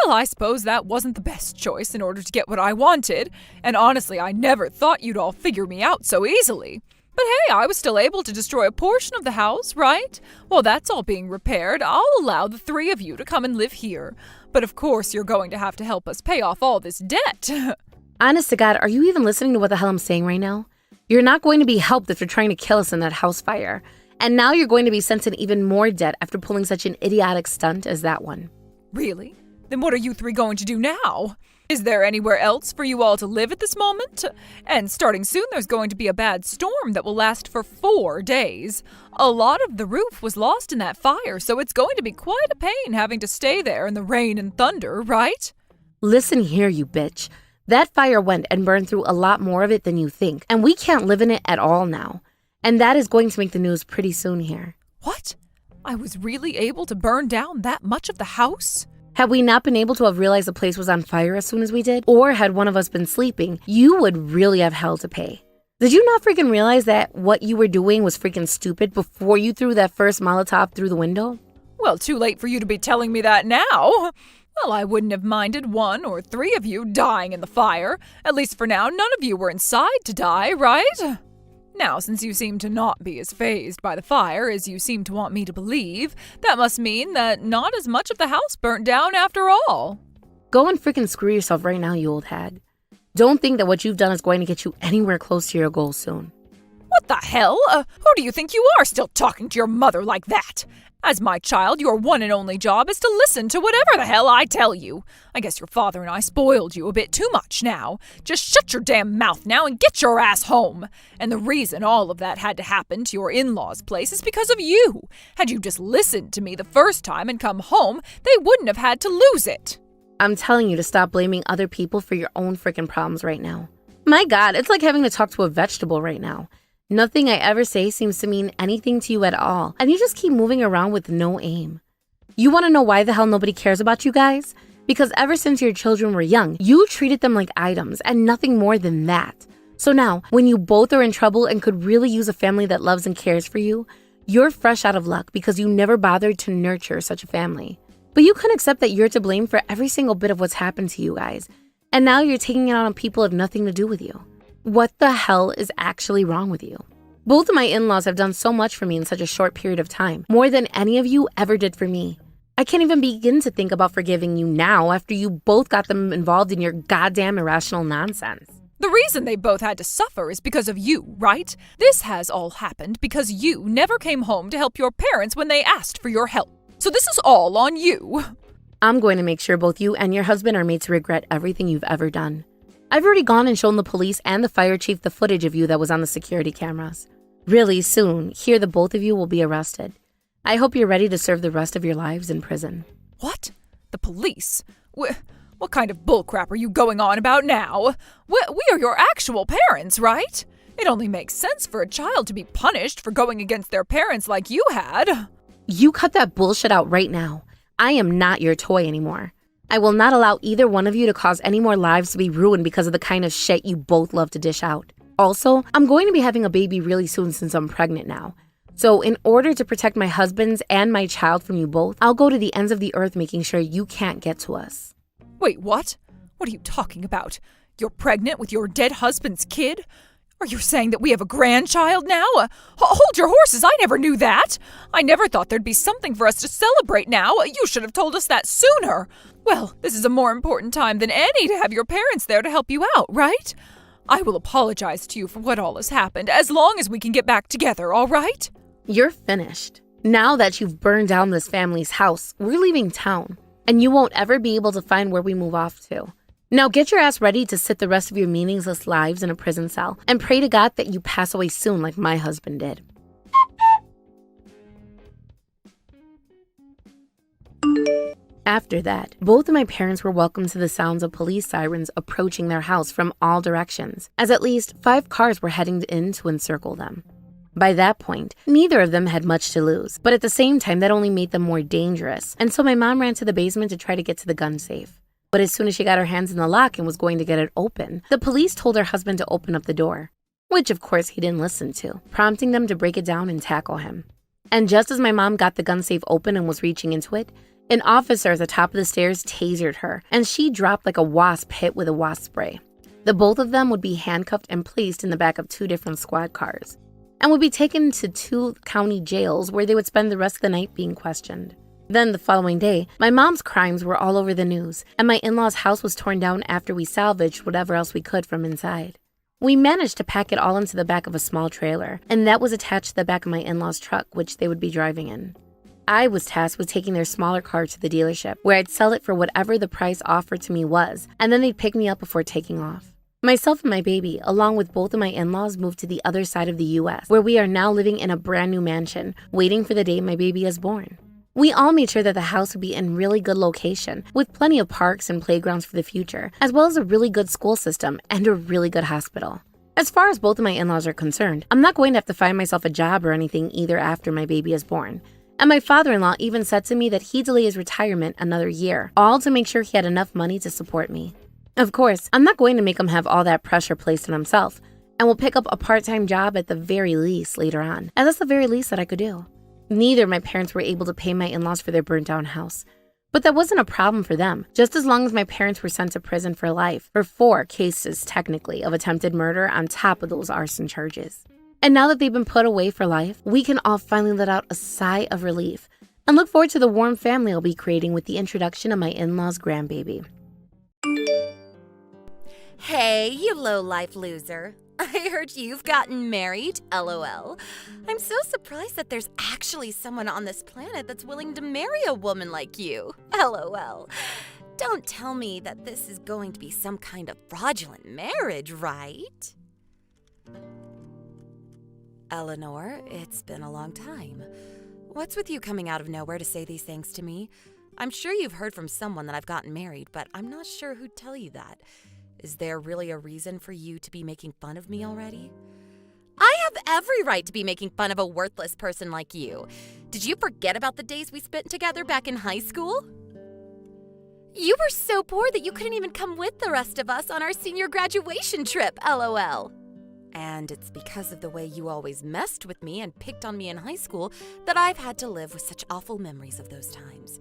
Well, I suppose that wasn't the best choice in order to get what I wanted, and honestly, I never thought you'd all figure me out so easily. But hey, I was still able to destroy a portion of the house, right? While that's all being repaired, I'll allow the 3 of you to come and live here. But of course, you're going to have to help us pay off all this debt. Honest to God, are you even listening to what the hell I'm saying right now? You're not going to be helped if you're trying to kill us in that house fire. And now you're going to be sent in even more debt after pulling such an idiotic stunt as that one. Really? Then what are you 3 going to do now? Is there anywhere else for you all to live at this moment? And starting soon, there's going to be a bad storm that will last for 4 days. A lot of the roof was lost in that fire, so it's going to be quite a pain having to stay there in the rain and thunder, right? Listen here, you bitch. That fire went and burned through a lot more of it than you think, and we can't live in it at all now. And that is going to make the news pretty soon here. What? I was really able to burn down that much of the house? Had we not been able to have realized the place was on fire as soon as we did, or had one of us been sleeping, you would really have hell to pay. Did you not freaking realize that what you were doing was freaking stupid before you threw that first Molotov through the window? Well, too late for you to be telling me that now. Well, I wouldn't have minded 1 or 3 of you dying in the fire. At least for now, none of you were inside to die, right? Now, since you seem to not be as fazed by the fire as you seem to want me to believe, that must mean that not as much of the house burnt down after all. Go and freaking screw yourself right now, you old hag. Don't think that what you've done is going to get you anywhere close to your goal soon. What the hell? Who do you think you are, still talking to your mother like that? As my child, your one and only job is to listen to whatever the hell I tell you. I guess your father and I spoiled you a bit too much now. Just shut your damn mouth now and get your ass home. And the reason all of that had to happen to your in-laws' place is because of you. Had you just listened to me the first time and come home, they wouldn't have had to lose it. I'm telling you to stop blaming other people for your own freaking problems right now. My God, it's like having to talk to a vegetable right now. Nothing I ever say seems to mean anything to you at all, and you just keep moving around with no aim. You want to know why the hell nobody cares about you guys? Because ever since your children were young, you treated them like items and nothing more than that. So now, when you both are in trouble and could really use a family that loves and cares for you, you're fresh out of luck because you never bothered to nurture such a family. But you can accept that you're to blame for every single bit of what's happened to you guys, and now you're taking it out on people who have nothing to do with you. What the hell is actually wrong with you? Both of my in-laws have done so much for me in such a short period of time, more than any of you ever did for me. I can't even begin to think about forgiving you now after you both got them involved in your goddamn irrational nonsense. The reason they both had to suffer is because of you, right? This has all happened because you never came home to help your parents when they asked for your help. So this is all on you. I'm going to make sure both you and your husband are made to regret everything you've ever done. I've already gone and shown the police and the fire chief the footage of you that was on the security cameras. Really soon, here the both of you will be arrested. I hope you're ready to serve the rest of your lives in prison. What? The police? What kind of bullcrap are you going on about now? We are your actual parents, right? It only makes sense for a child to be punished for going against their parents like you had. You cut that bullshit out right now. I am not your toy anymore. I will not allow either one of you to cause any more lives to be ruined because of the kind of shit you both love to dish out. Also, I'm going to be having a baby really soon since I'm pregnant now. So in order to protect my husband's and my child from you both, I'll go to the ends of the earth making sure you can't get to us. Wait, what? What are you talking about? You're pregnant with your dead husband's kid? Are you saying that we have a grandchild now? Hold your horses, I never knew that. I never thought there'd be something for us to celebrate now. You should have told us that sooner. Well, this is a more important time than any to have your parents there to help you out, right? I will apologize to you for what all has happened, as long as we can get back together, all right? You're finished. Now that you've burned down this family's house, we're leaving town, and you won't ever be able to find where we move off to. Now get your ass ready to sit the rest of your meaningless lives in a prison cell and pray to God that you pass away soon like my husband did. After that, both of my parents were welcomed to the sounds of police sirens approaching their house from all directions, as at least 5 cars were heading in to encircle them. By that point, neither of them had much to lose, but at the same time that only made them more dangerous, and so my mom ran to the basement to try to get to the gun safe. But as soon as she got her hands in the lock and was going to get it open, the police told her husband to open up the door, which of course he didn't listen to, prompting them to break it down and tackle him. And just as my mom got the gun safe open and was reaching into it, an officer at the top of the stairs tasered her, and she dropped like a wasp hit with a wasp spray. The both of them would be handcuffed and placed in the back of 2 different squad cars, and would be taken to 2 county jails where they would spend the rest of the night being questioned. Then the following day, my mom's crimes were all over the news, and my in-laws' house was torn down after we salvaged whatever else we could from inside. We managed to pack it all into the back of a small trailer, and that was attached to the back of my in-laws' truck, which they would be driving in. I was tasked with taking their smaller car to the dealership, where I'd sell it for whatever the price offered to me was, and then they'd pick me up before taking off. Myself and my baby, along with both of my in-laws, moved to the other side of the U.S., where we are now living in a brand new mansion, waiting for the day my baby is born. We all made sure that the house would be in really good location, with plenty of parks and playgrounds for the future, as well as a really good school system and a really good hospital. As far as both of my in-laws are concerned, I'm not going to have to find myself a job or anything either after my baby is born. And my father-in-law even said to me that he'd delay his retirement another year, all to make sure he had enough money to support me. Of course, I'm not going to make him have all that pressure placed on himself, and will pick up a part-time job at the very least later on, as that's the very least that I could do. Neither of my parents were able to pay my in-laws for their burnt-down house. But that wasn't a problem for them, just as long as my parents were sent to prison for life for 4 cases, technically, of attempted murder on top of those arson charges. And now that they've been put away for life, we can all finally let out a sigh of relief and look forward to the warm family I'll be creating with the introduction of my in-laws' grandbaby. Hey, you low-life loser. I heard you've gotten married, LOL. I'm so surprised that there's actually someone on this planet that's willing to marry a woman like you, LOL. Don't tell me that this is going to be some kind of fraudulent marriage, right? Eleanor, it's been a long time. What's with you coming out of nowhere to say these things to me? I'm sure you've heard from someone that I've gotten married, but I'm not sure who'd tell you that. Is there really a reason for you to be making fun of me already? I have every right to be making fun of a worthless person like you. Did you forget about the days we spent together back in high school? You were so poor that you couldn't even come with the rest of us on our senior graduation trip, LOL. And it's because of the way you always messed with me and picked on me in high school that I've had to live with such awful memories of those times.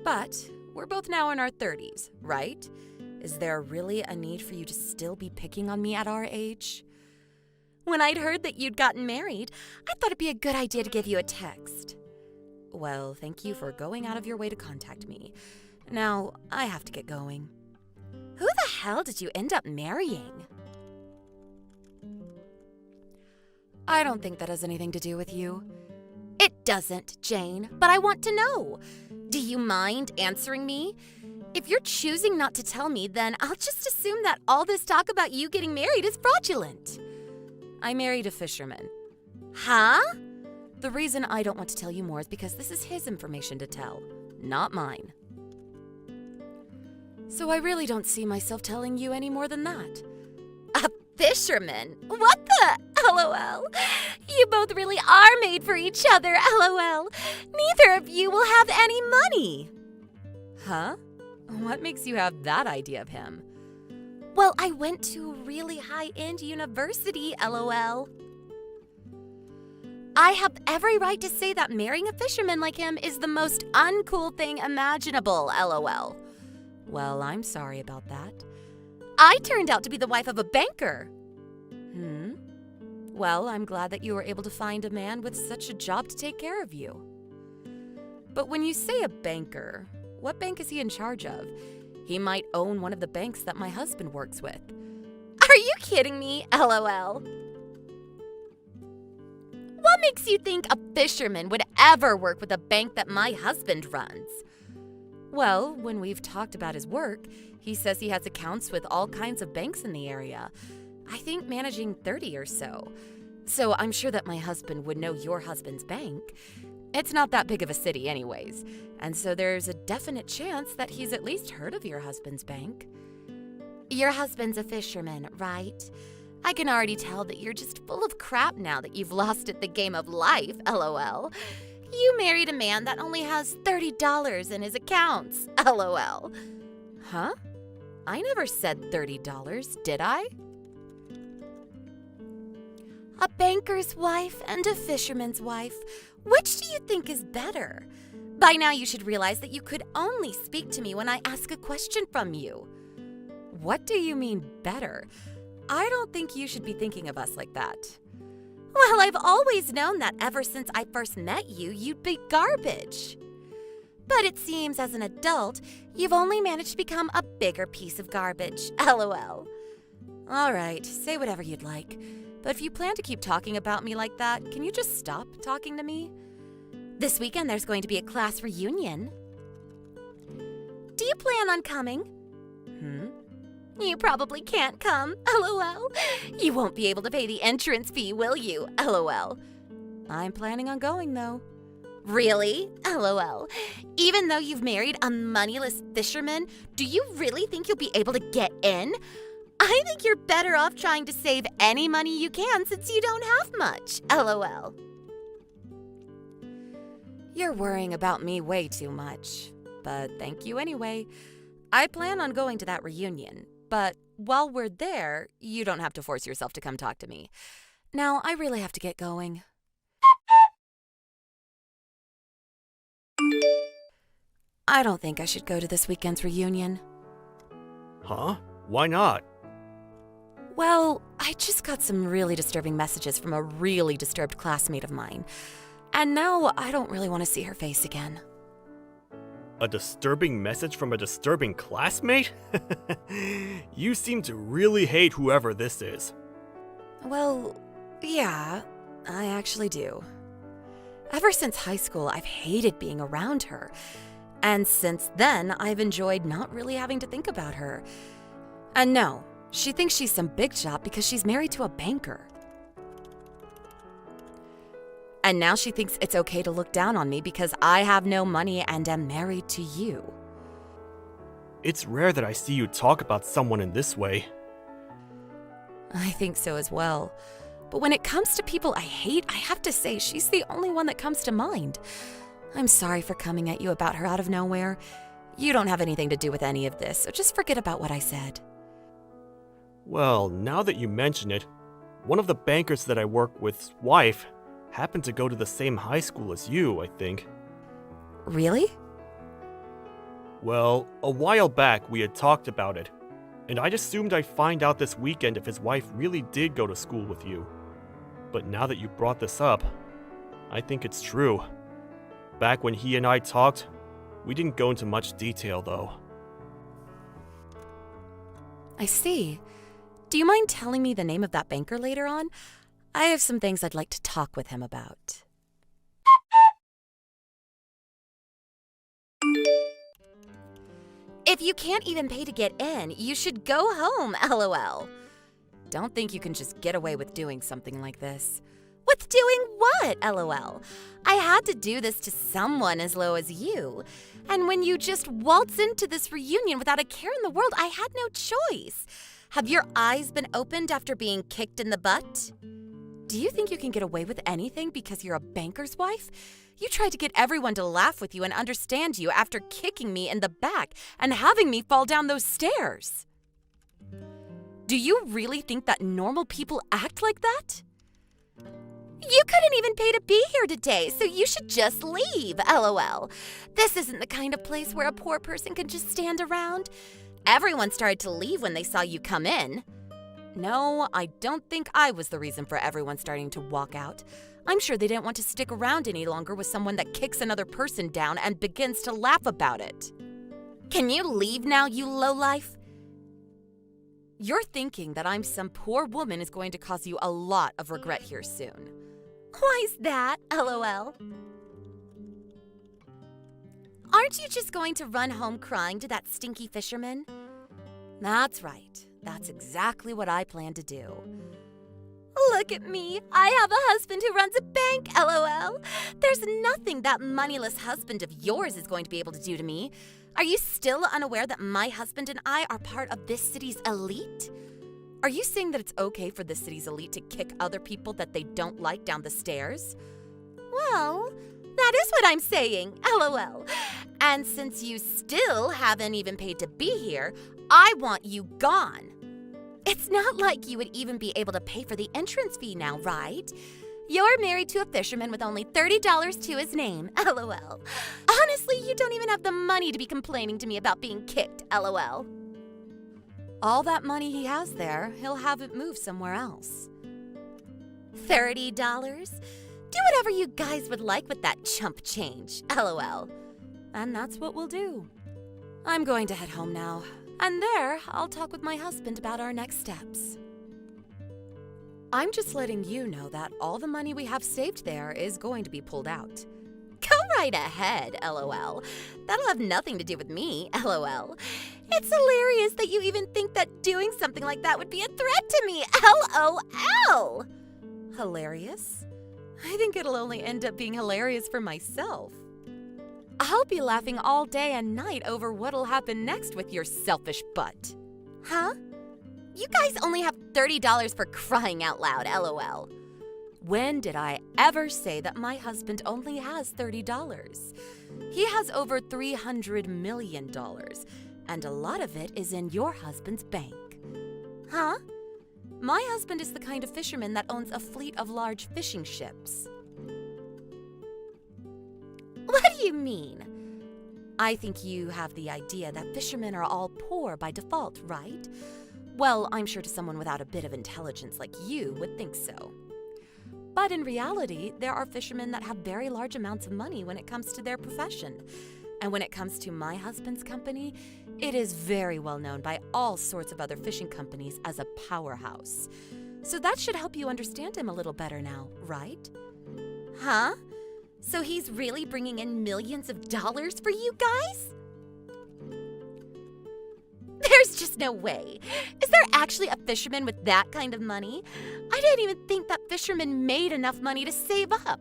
But we're both now in our 30s, right? Is there really a need for you to still be picking on me at our age? When I'd heard that you'd gotten married, I thought it'd be a good idea to give you a text. Well, thank you for going out of your way to contact me. Now, I have to get going. Who the hell did you end up marrying? I don't think that has anything to do with you. It doesn't, Jane, but I want to know. Do you mind answering me? If you're choosing not to tell me, then I'll just assume that all this talk about you getting married is fraudulent. I married a fisherman. Huh? The reason I don't want to tell you more is because this is his information to tell, not mine. So I really don't see myself telling you any more than that. A fisherman? What the? LOL. You both really are made for each other, LOL. Neither of you will have any money. Huh? What makes you have that idea of him? Well, I went to a really high-end university, LOL. I have every right to say that marrying a fisherman like him is the most uncool thing imaginable, LOL. Well, I'm sorry about that. I turned out to be the wife of a banker. Well, I'm glad that you were able to find a man with such a job to take care of you. But when you say a banker, what bank is he in charge of? He might own one of the banks that my husband works with. Are you kidding me? LOL. What makes you think a fisherman would ever work with a bank that my husband runs? Well, when we've talked about his work, he says he has accounts with all kinds of banks in the area. I think managing 30 or so. So I'm sure that my husband would know your husband's bank. It's not that big of a city anyways, and so there's a definite chance that he's at least heard of your husband's bank. Your husband's a fisherman, right? I can already tell that you're just full of crap now that you've lost at the game of life, LOL. You married a man that only has $30 in his accounts, LOL. Huh? I never said $30, did I? A banker's wife and a fisherman's wife. Which do you think is better? By now you should realize that you could only speak to me when I ask a question from you. What do you mean better? I don't think you should be thinking of us like that. Well, I've always known that ever since I first met you, you'd be garbage. But it seems as an adult, you've only managed to become a bigger piece of garbage, LOL. All right, say whatever you'd like. But if you plan to keep talking about me like that, can you just stop talking to me? This weekend there's going to be a class reunion. Do you plan on coming? You probably can't come, LOL. You won't be able to pay the entrance fee, will you, LOL? I'm planning on going, though. Really? LOL. Even though you've married a moneyless fisherman, do you really think you'll be able to get in? I think you're better off trying to save any money you can since you don't have much, LOL. You're worrying about me way too much, but thank you anyway. I plan on going to that reunion, but while we're there, you don't have to force yourself to come talk to me. Now, I really have to get going. I don't think I should go to this weekend's reunion. Huh? Why not? Well, I just got some really disturbing messages from a really disturbed classmate of mine. And now I don't really want to see her face again. A disturbing message from a disturbing classmate? You seem to really hate whoever this is. Well, yeah, I actually do. Ever since high school, I've hated being around her. And since then, I've enjoyed not really having to think about her. And no, she thinks she's some big shot because she's married to a banker. And now she thinks it's okay to look down on me because I have no money and am married to you. It's rare that I see you talk about someone in this way. I think so as well. But when it comes to people I hate, I have to say she's the only one that comes to mind. I'm sorry for coming at you about her out of nowhere. You don't have anything to do with any of this, so just forget about what I said. Well, now that you mention it, one of the bankers that I work with's wife happened to go to the same high school as you, I think. Really? Well, a while back we had talked about it, and I'd assumed I'd find out this weekend if his wife really did go to school with you. But now that you brought this up, I think it's true. Back when he and I talked, we didn't go into much detail though. I see. Do you mind telling me the name of that banker later on? I have some things I'd like to talk with him about. If you can't even pay to get in, you should go home, LOL. Don't think you can just get away with doing something like this. With doing what, LOL? I had to do this to someone as low as you. And when you just waltz into this reunion without a care in the world, I had no choice. Have your eyes been opened after being kicked in the butt? Do you think you can get away with anything because you're a banker's wife? You tried to get everyone to laugh with you and understand you after kicking me in the back and having me fall down those stairs. Do you really think that normal people act like that? You couldn't even pay to be here today, so you should just leave, LOL. This isn't the kind of place where a poor person can just stand around. Everyone started to leave when they saw you come in. No, I don't think I was the reason for everyone starting to walk out. I'm sure they didn't want to stick around any longer with someone that kicks another person down and begins to laugh about it. Can you leave now, you lowlife? You're thinking that I'm some poor woman is going to cause you a lot of regret here soon. Why's that, LOL? Aren't you just going to run home crying to that stinky fisherman? That's right. That's exactly what I plan to do. Look at me. I have a husband who runs a bank, LOL. There's nothing that moneyless husband of yours is going to be able to do to me. Are you still unaware that my husband and I are part of this city's elite? Are you saying that it's okay for this city's elite to kick other people that they don't like down the stairs? Well, that is what I'm saying, LOL. And since you still haven't even paid to be here, I want you gone. It's not like you would even be able to pay for the entrance fee now, right? You're married to a fisherman with only $30 to his name, LOL. Honestly, you don't even have the money to be complaining to me about being kicked, LOL. All that money he has there, he'll have it moved somewhere else. $30? Do whatever you guys would like with that chump change, LOL. And that's what we'll do. I'm going to head home now. And there, I'll talk with my husband about our next steps. I'm just letting you know that all the money we have saved there is going to be pulled out. Go right ahead, LOL. That'll have nothing to do with me, LOL. It's hilarious that you even think that doing something like that would be a threat to me, LOL. Hilarious? I think it'll only end up being hilarious for myself. I'll be laughing all day and night over what'll happen next with your selfish butt. Huh? You guys only have $30 for crying out loud, LOL. When did I ever say that my husband only has $30? He has over $300 million, and a lot of it is in your husband's bank. Huh? My husband is the kind of fisherman that owns a fleet of large fishing ships. What do you mean? I think you have the idea that fishermen are all poor by default, right? Well, I'm sure to someone without a bit of intelligence like you would think so. But in reality, there are fishermen that have very large amounts of money when it comes to their profession. And when it comes to my husband's company, it is very well known by all sorts of other fishing companies as a powerhouse. So that should help you understand him a little better now, right? Huh? So he's really bringing in millions of dollars for you guys? There's just no way. Is there actually a fisherman with that kind of money? I didn't even think that fisherman made enough money to save up.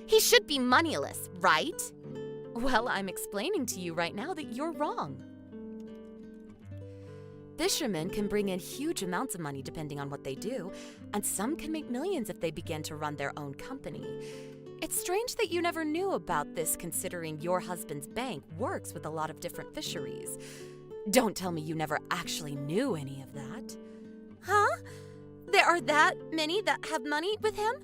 He should be moneyless, right? Well, I'm explaining to you right now that you're wrong. Fishermen can bring in huge amounts of money depending on what they do, and some can make millions if they begin to run their own company. It's strange that you never knew about this considering your husband's bank works with a lot of different fisheries. Don't tell me you never actually knew any of that. Huh? There are that many that have money with him?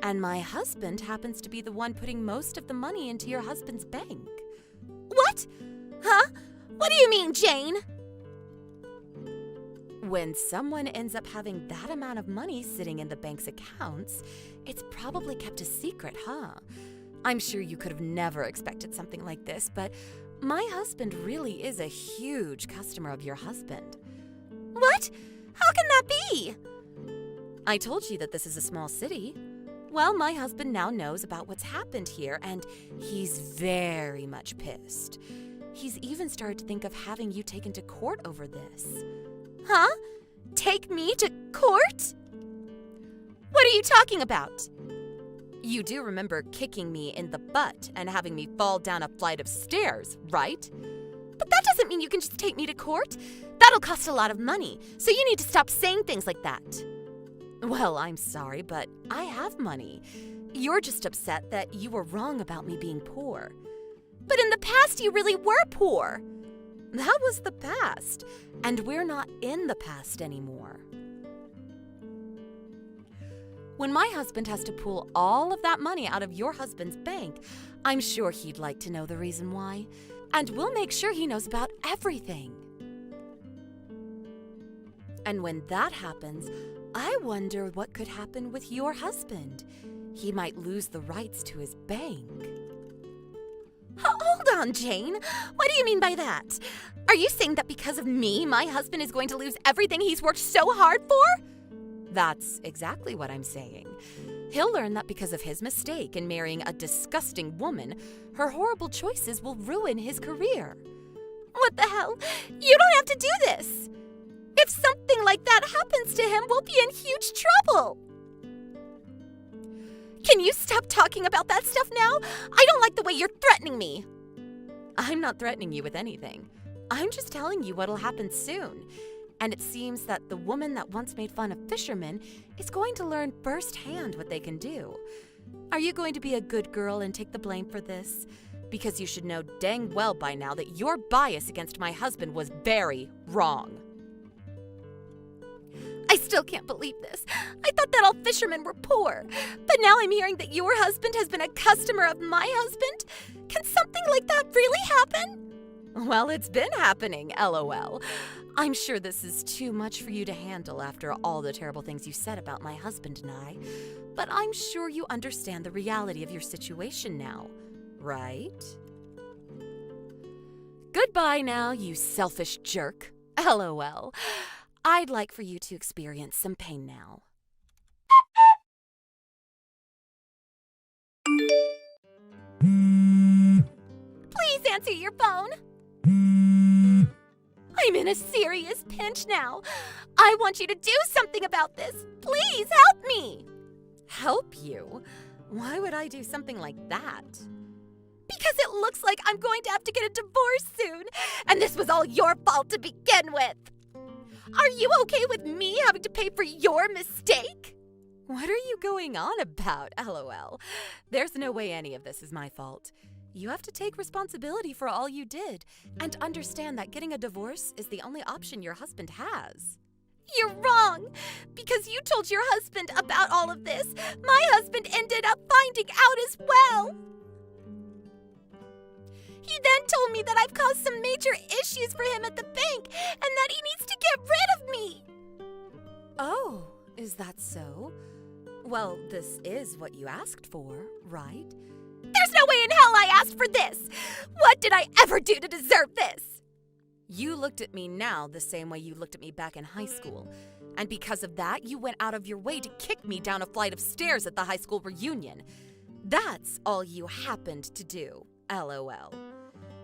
And my husband happens to be the one putting most of the money into your husband's bank. What? Huh? What do you mean, Jane? When someone ends up having that amount of money sitting in the bank's accounts, it's probably kept a secret, huh? I'm sure you could have never expected something like this, but my husband really is a huge customer of your husband. What? How can that be? I told you that this is a small city. Well, my husband now knows about what's happened here, and he's very much pissed. He's even started to think of having you taken to court over this. Huh? Take me to court? What are you talking about? You do remember kicking me in the butt and having me fall down a flight of stairs, right? But that doesn't mean you can just take me to court. That'll cost a lot of money, so you need to stop saying things like that. Well, I'm sorry, but I have money. You're just upset that you were wrong about me being poor. But in the past, you really were poor. That was the past, and we're not in the past anymore. When my husband has to pull all of that money out of your husband's bank, I'm sure he'd like to know the reason why, and we'll make sure he knows about everything. And when that happens, I wonder what could happen with your husband. He might lose the rights to his bank. Hold on, Jane. What do you mean by that? Are you saying that because of me, my husband is going to lose everything he's worked so hard for? That's exactly what I'm saying. He'll learn that because of his mistake in marrying a disgusting woman, her horrible choices will ruin his career. What the hell? You don't have to do this. If something like that happens to him, we'll be in huge trouble. Can you stop talking about that stuff now? I don't like the way you're threatening me. I'm not threatening you with anything. I'm just telling you what'll happen soon. And it seems that the woman that once made fun of fishermen is going to learn firsthand what they can do. Are you going to be a good girl and take the blame for this? Because you should know dang well by now that your bias against my husband was very wrong. I still can't believe this. I thought that all fishermen were poor. But now I'm hearing that your husband has been a customer of my husband. Can something like that really happen? Well, it's been happening, LOL. I'm sure this is too much for you to handle after all the terrible things you said about my husband and I. But I'm sure you understand the reality of your situation now, right? Goodbye now, you selfish jerk. LOL. I'd like for you to experience some pain now. Please answer your phone. I'm in a serious pinch now. I want you to do something about this. Please help me. Help you? Why would I do something like that? Because it looks like I'm going to have to get a divorce soon, and this was all your fault to begin with. Are you okay with me having to pay for your mistake? What are you going on about, LOL? There's no way any of this is my fault. You have to take responsibility for all you did and understand that getting a divorce is the only option your husband has. You're wrong. Because you told your husband about all of this, my husband ended up finding out as well. He then told me that I've caused some major issues for him at the bank and that he needs to get rid of me. Oh, is that so? Well, this is what you asked for, right? There's no way in hell I asked for this! What did I ever do to deserve this? You looked at me now the same way you looked at me back in high school. And because of that, you went out of your way to kick me down a flight of stairs at the high school reunion. That's all you happened to do, LOL.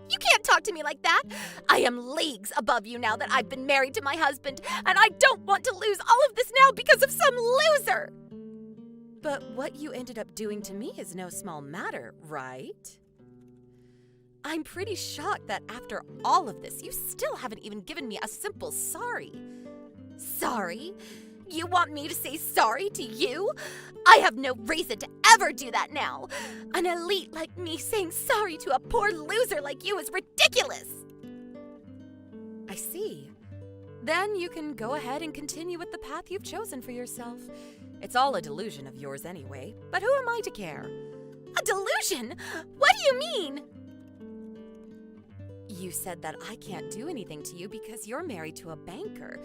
You can't talk to me like that. I am leagues above you now that I've been married to my husband, and I don't want to lose all of this now because of some loser. But what you ended up doing to me is no small matter, right? I'm pretty shocked that after all of this, you still haven't even given me a simple sorry. Sorry? You want me to say sorry to you? I have no reason to ever do that now. An elite like me saying sorry to a poor loser like you is ridiculous. I see. Then you can go ahead and continue with the path you've chosen for yourself. It's all a delusion of yours anyway, but who am I to care? A delusion? What do you mean? You said that I can't do anything to you because you're married to a banker.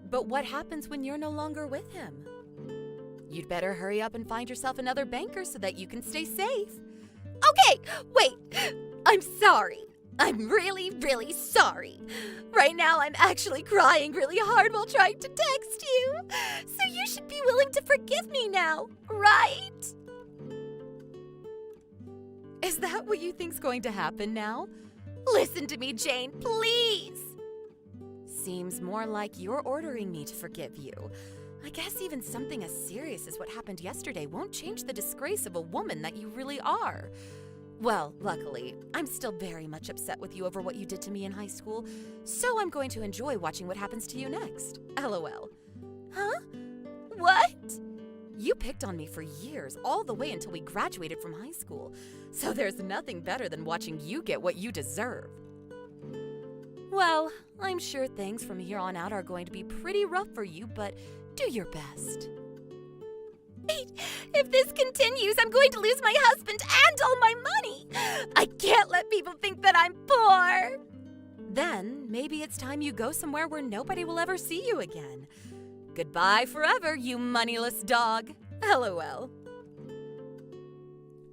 But what happens when you're no longer with him? You'd better hurry up and find yourself another banker so that you can stay safe. Okay, wait. I'm sorry. I'm really, really sorry. Right now, I'm actually crying really hard while trying to text you. So you should be willing to forgive me now, right? Is that what you think's going to happen now? Listen to me, Jane, please. Seems more like you're ordering me to forgive you. I guess even something as serious as what happened yesterday won't change the disgrace of a woman that you really are. Well, luckily, I'm still very much upset with you over what you did to me in high school, so I'm going to enjoy watching what happens to you next. LOL. Huh? What? You picked on me for years, all the way until we graduated from high school, so there's nothing better than watching you get what you deserve. Well, I'm sure things from here on out are going to be pretty rough for you, but do your best. Wait, if this continues, I'm going to lose my husband and all my money. I can't let people think that I'm poor. Then maybe it's time you go somewhere where nobody will ever see you again. Goodbye forever, you moneyless dog. LOL.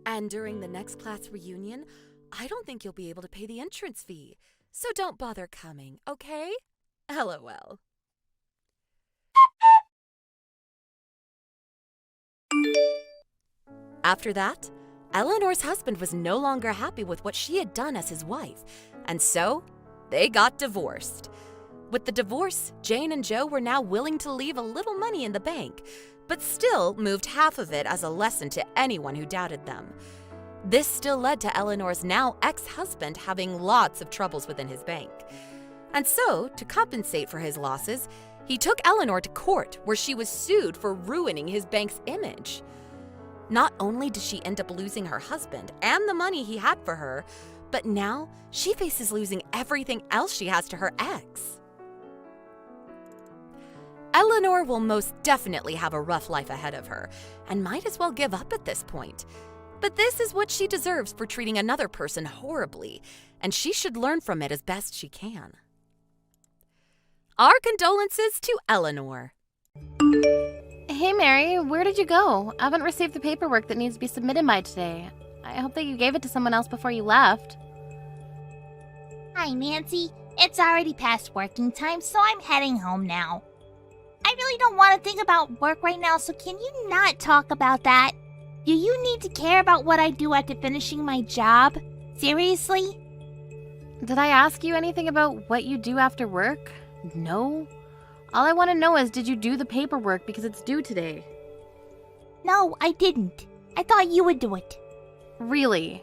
And during the next class reunion, I don't think you'll be able to pay the entrance fee. So don't bother coming, okay? LOL. After that, Eleanor's husband was no longer happy with what she had done as his wife, and so they got divorced. With the divorce, Jane and Joe were now willing to leave a little money in the bank, but still moved half of it as a lesson to anyone who doubted them. This still led to Eleanor's now ex-husband having lots of troubles within his bank. And so, to compensate for his losses, he took Eleanor to court where she was sued for ruining his bank's image. Not only did she end up losing her husband and the money he had for her, but now she faces losing everything else she has to her ex. Eleanor will most definitely have a rough life ahead of her and might as well give up at this point. But this is what she deserves for treating another person horribly, and she should learn from it as best she can. Our condolences to Eleanor. Hey Mary, where did you go? I haven't received the paperwork that needs to be submitted by today. I hope that you gave it to someone else before you left. Hi, Nancy. It's already past working time, so I'm heading home now. I really don't want to think about work right now, so can you not talk about that? Do you need to care about what I do after finishing my job? Seriously? Did I ask you anything about what you do after work? No. All I want to know is, did you do the paperwork because it's due today? No, I didn't. I thought you would do it. Really?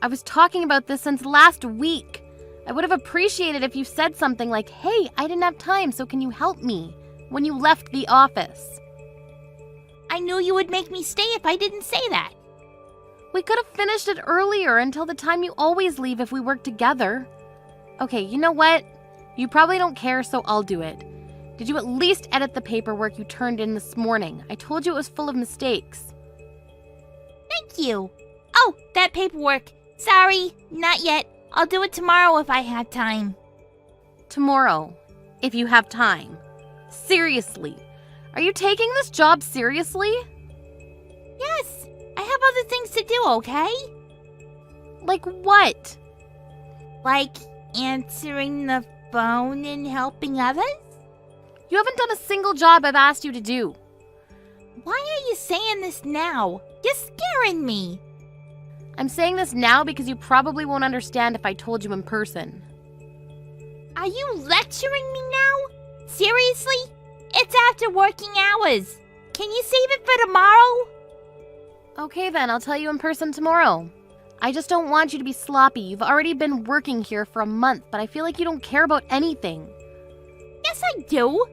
I was talking about this since last week. I would have appreciated if you said something like, hey, I didn't have time, so can you help me? When you left the office. I knew you would make me stay if I didn't say that. We could have finished it earlier until the time you always leave if we work together. Okay, you know what? You probably don't care, so I'll do it. Did you at least edit the paperwork you turned in this morning? I told you it was full of mistakes. Thank you. Oh, that paperwork. Sorry, not yet. I'll do it tomorrow if I have time. Tomorrow, if you have time. Seriously. Are you taking this job seriously? Yes, I have other things to do, okay? Like what? Like answering the phone and helping others? You haven't done a single job I've asked you to do. Why are you saying this now? You're scaring me. I'm saying this now because you probably won't understand if I told you in person. Are you lecturing me now? Seriously? It's after working hours. Can you save it for tomorrow? Okay then, I'll tell you in person tomorrow. I just don't want you to be sloppy. You've already been working here for a month, but I feel like you don't care about anything. Yes, I do.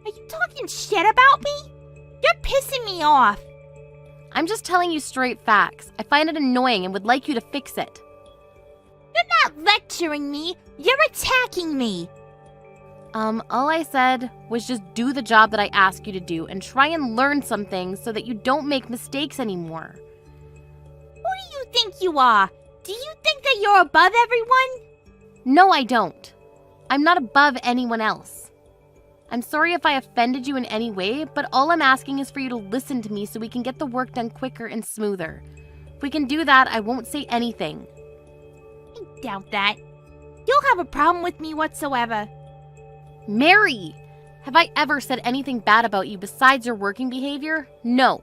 Are you talking shit about me? You're pissing me off. I'm just telling you straight facts. I find it annoying and would like you to fix it. You're not lecturing me. You're attacking me. All I said was just do the job that I asked you to do and try and learn some things so that you don't make mistakes anymore. Who do you think you are? Do you think that you're above everyone? No, I don't. I'm not above anyone else. I'm sorry if I offended you in any way, but all I'm asking is for you to listen to me so we can get the work done quicker and smoother. If we can do that, I won't say anything. I doubt that. You'll have a problem with me whatsoever. Mary! Have I ever said anything bad about you besides your working behavior? No.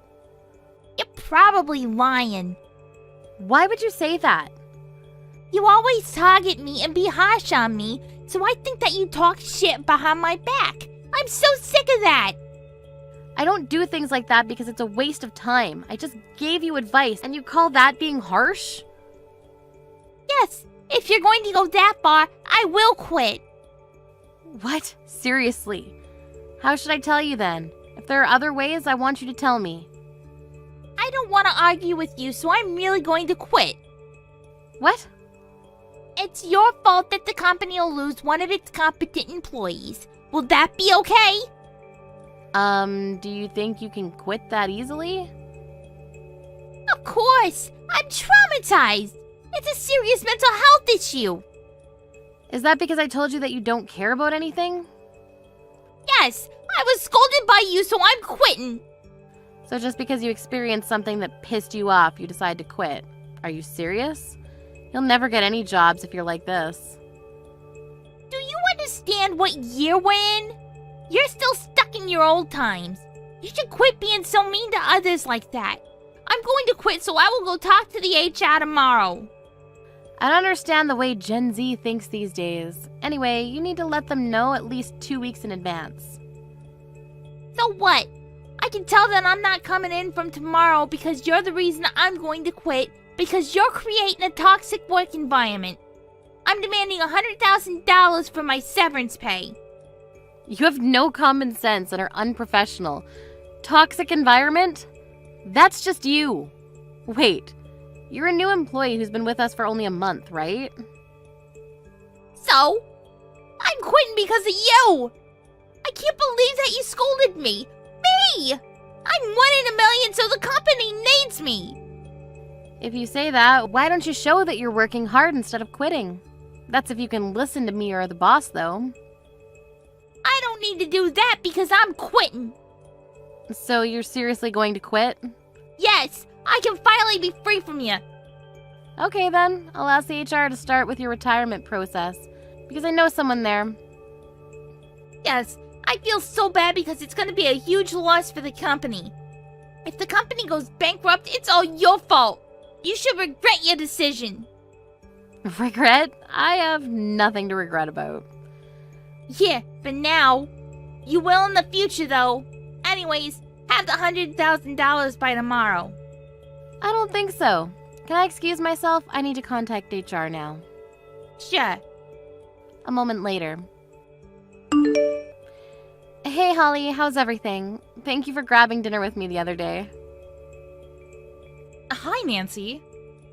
You're probably lying. Why would you say that? You always target me and be harsh on me, so I think that you talk shit behind my back. I'm so sick of that. I don't do things like that because it's a waste of time. I just gave you advice, and you call that being harsh? Yes, if you're going to go that far, I will quit. What? Seriously? How should I tell you then? If there are other ways, I want you to tell me. I don't want to argue with you, so I'm really going to quit. What? It's your fault that the company will lose one of its competent employees. Will that be okay? Do you think you can quit that easily? Of course! I'm traumatized! It's a serious mental health issue! Is that because I told you that you don't care about anything? Yes! I was scolded by you, so I'm quitting! So just because you experienced something that pissed you off, you decide to quit. Are you serious? You'll never get any jobs if you're like this. Do you understand what year we're in? You're still stuck in your old times. You should quit being so mean to others like that. I'm going to quit, so I will go talk to the HR tomorrow. I don't understand the way Gen Z thinks these days. Anyway, you need to let them know at least 2 weeks in advance. So what? I can tell them I'm not coming in from tomorrow because you're the reason I'm going to quit, because you're creating a toxic work environment. I'm demanding $100,000 for my severance pay. You have no common sense and are unprofessional. Toxic environment? That's just you. Wait, you're a new employee who's been with us for only a month, right? So? I'm quitting because of you! I can't believe that you scolded me! Me! I'm 1 in a million, so the company needs me! If you say that, why don't you show that you're working hard instead of quitting? That's if you can listen to me or the boss, though. I don't need to do that because I'm quitting! So you're seriously going to quit? Yes! I can finally be free from you! Okay then, I'll ask the HR to start with your retirement process, because I know someone there. Yes, I feel so bad because it's going to be a huge loss for the company. If the company goes bankrupt, it's all your fault. You should regret your decision. Regret? I have nothing to regret about. Yeah, for now. You will in the future, though. Anyways, have the $100,000 by tomorrow. I don't think so. Can I excuse myself? I need to contact HR now. Sure. A moment later. Hey Holly, how's everything? Thank you for grabbing dinner with me the other day. Hi, Nancy.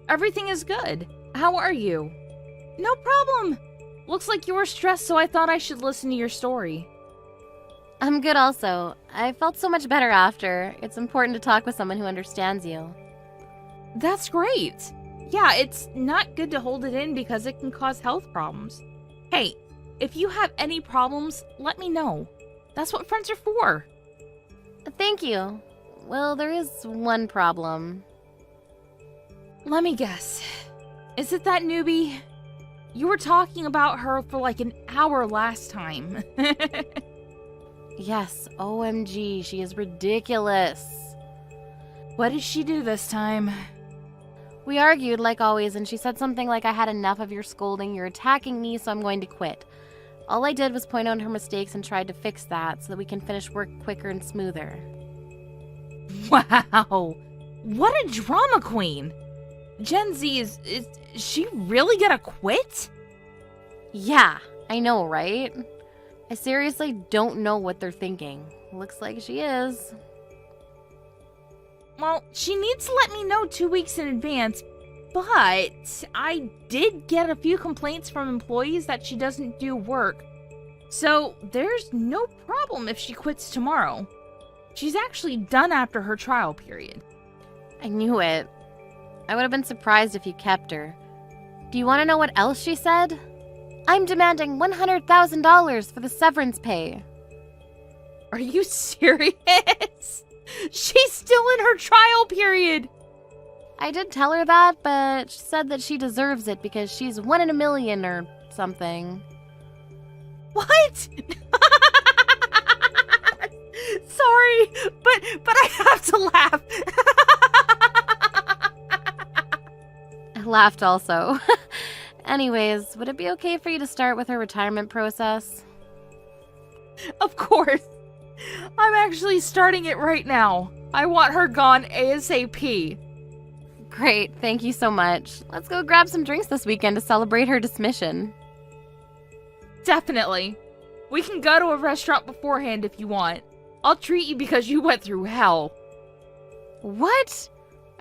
Everything is good. How are you? No problem. Looks like you were stressed, so I thought I should listen to your story. I'm good also. I felt so much better after. It's important to talk with someone who understands you. That's great. Yeah, it's not good to hold it in because it can cause health problems. Hey, if you have any problems, let me know. That's what friends are for. Thank you. Well, there is one problem. Let me guess. Is it that newbie? You were talking about her for like an hour last time. Yes, OMG, she is ridiculous. What did she do this time? We argued like always, and she said something like, I had enough of your scolding, you're attacking me, so I'm going to quit. All I did was point out her mistakes and tried to fix that so that we can finish work quicker and smoother. Wow, what a drama queen. Gen Z is she really gonna quit? Yeah, I know, right? I seriously don't know what they're thinking. Looks like she is. Well, she needs to let me know 2 weeks in advance, but I did get a few complaints from employees that she doesn't do work. So there's no problem if she quits tomorrow. She's actually done after her trial period. I knew it. I would have been surprised if you kept her. Do you want to know what else she said? I'm demanding $100,000 for the severance pay. Are you serious? She's still in her trial period. I did tell her that, but she said that she deserves it because she's 1 in a million or something. What? Sorry, but I have to laugh. I laughed also. Anyways, would it be okay for you to start with her retirement process? Of course. I'm actually starting it right now. I want her gone ASAP. Great, thank you so much. Let's go grab some drinks this weekend to celebrate her dismission. Definitely. We can go to a restaurant beforehand if you want. I'll treat you because you went through hell. What?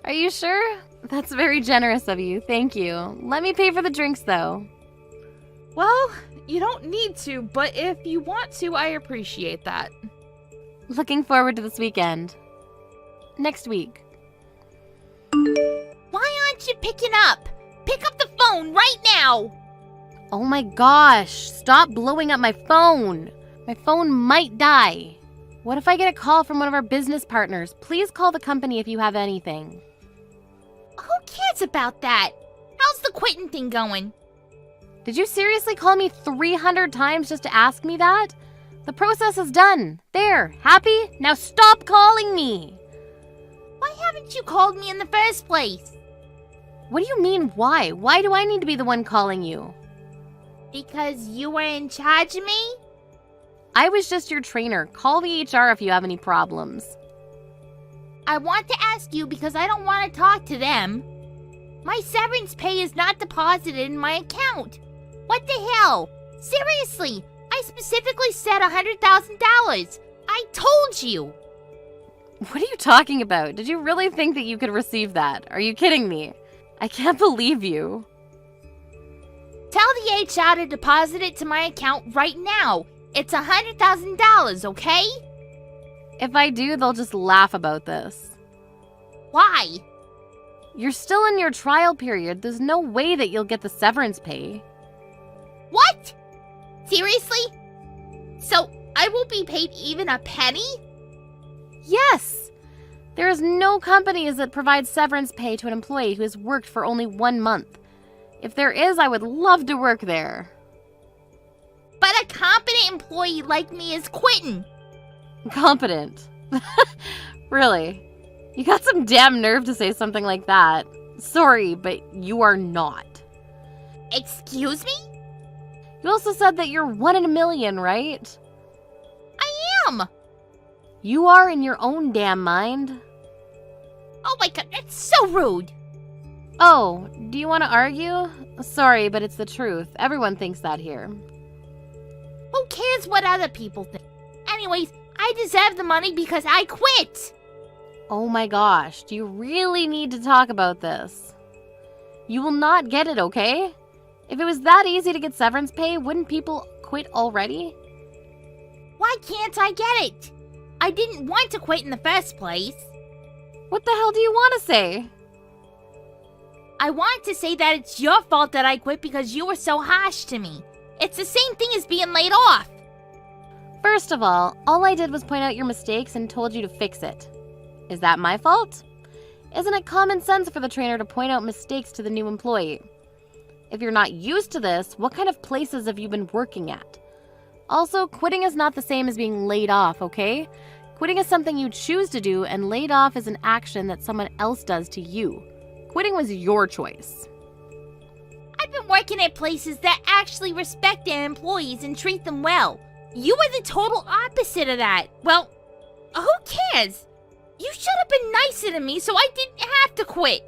Are you sure? That's very generous of you, thank you. Let me pay for the drinks though. Well, you don't need to, but if you want to, I appreciate that. Looking forward to this weekend. Next week. Why aren't you picking up? Pick up the phone right now! Oh my gosh, stop blowing up my phone. My phone might die. What if I get a call from one of our business partners? Please call the company if you have anything. Who cares about that? How's the quitting thing going? Did you seriously call me 300 times just to ask me that? The process is done. There, happy? Now stop calling me. Why haven't you called me in the first place? What do you mean, why? Why do I need to be the one calling you? Because you were in charge of me? I was just your trainer. Call the HR if you have any problems. I want to ask you because I don't want to talk to them. My severance pay is not deposited in my account. What the hell? Seriously, I specifically said $100,000. I told you. What are you talking about? Did you really think that you could receive that? Are you kidding me? I can't believe you. Tell the HR to deposit it to my account right now. It's $100,000, okay? If I do, they'll just laugh about this. Why? You're still in your trial period. There's no way that you'll get the severance pay. What? Seriously? So I won't be paid even a penny? Yes! There is no companies that provide severance pay to an employee who has worked for only 1 month. If there is, I would love to work there. But a competent employee like me is quitting. Competent. Really? You got some damn nerve to say something like that. Sorry, but you are not. Excuse me? You also said that you're 1 in a million, right? I am. You are in your own damn mind. Oh my god, that's so rude. Oh, do you want to argue? Sorry, but it's the truth. Everyone thinks that here. Who cares what other people think? Anyways, I deserve the money because I quit. Oh my gosh, do you really need to talk about this? You will not get it, okay? If it was that easy to get severance pay, wouldn't people quit already? Why can't I get it? I didn't want to quit in the first place. What the hell do you want to say? I want to say that it's your fault that I quit because you were so harsh to me. It's the same thing as being laid off. First of all I did was point out your mistakes and told you to fix it. Is that my fault? Isn't it common sense for the trainer to point out mistakes to the new employee? If you're not used to this, what kind of places have you been working at? Also, quitting is not the same as being laid off, okay? Quitting is something you choose to do, and laid off is an action that someone else does to you. Quitting was your choice. I've been working at places that actually respect their employees and treat them well. You were the total opposite of that. Well, who cares? You should have been nicer to me so I didn't have to quit.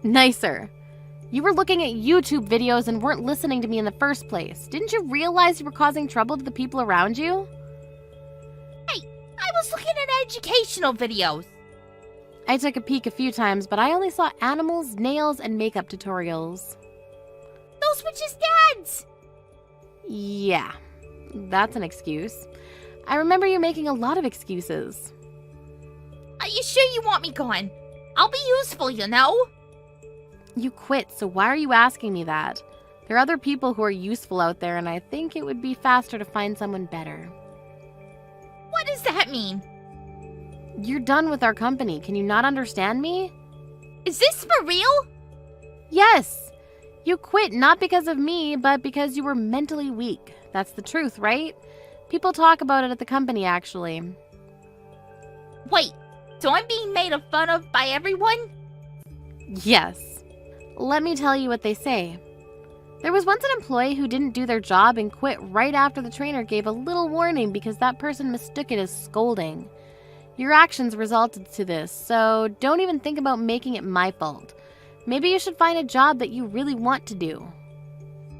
Nicer. You were looking at YouTube videos and weren't listening to me in the first place. Didn't you realize you were causing trouble to the people around you? Hey, I was looking at educational videos. I took a peek a few times, but I only saw animals, nails, and makeup tutorials. Those were just ads. Yeah, that's an excuse. I remember you making a lot of excuses. Are you sure you want me gone? I'll be useful, you know? You quit, so why are you asking me that? There are other people who are useful out there, and I think it would be faster to find someone better. What does that mean? You're done with our company. Can you not understand me? Is this for real? Yes. You quit not because of me, but because you were mentally weak. That's the truth, right? People talk about it at the company, actually. Wait, so I'm being made fun of by everyone? Yes. Let me tell you what they say. There was once an employee who didn't do their job and quit right after the trainer gave a little warning because that person mistook it as scolding. Your actions resulted to this, so don't even think about making it my fault. Maybe you should find a job that you really want to do.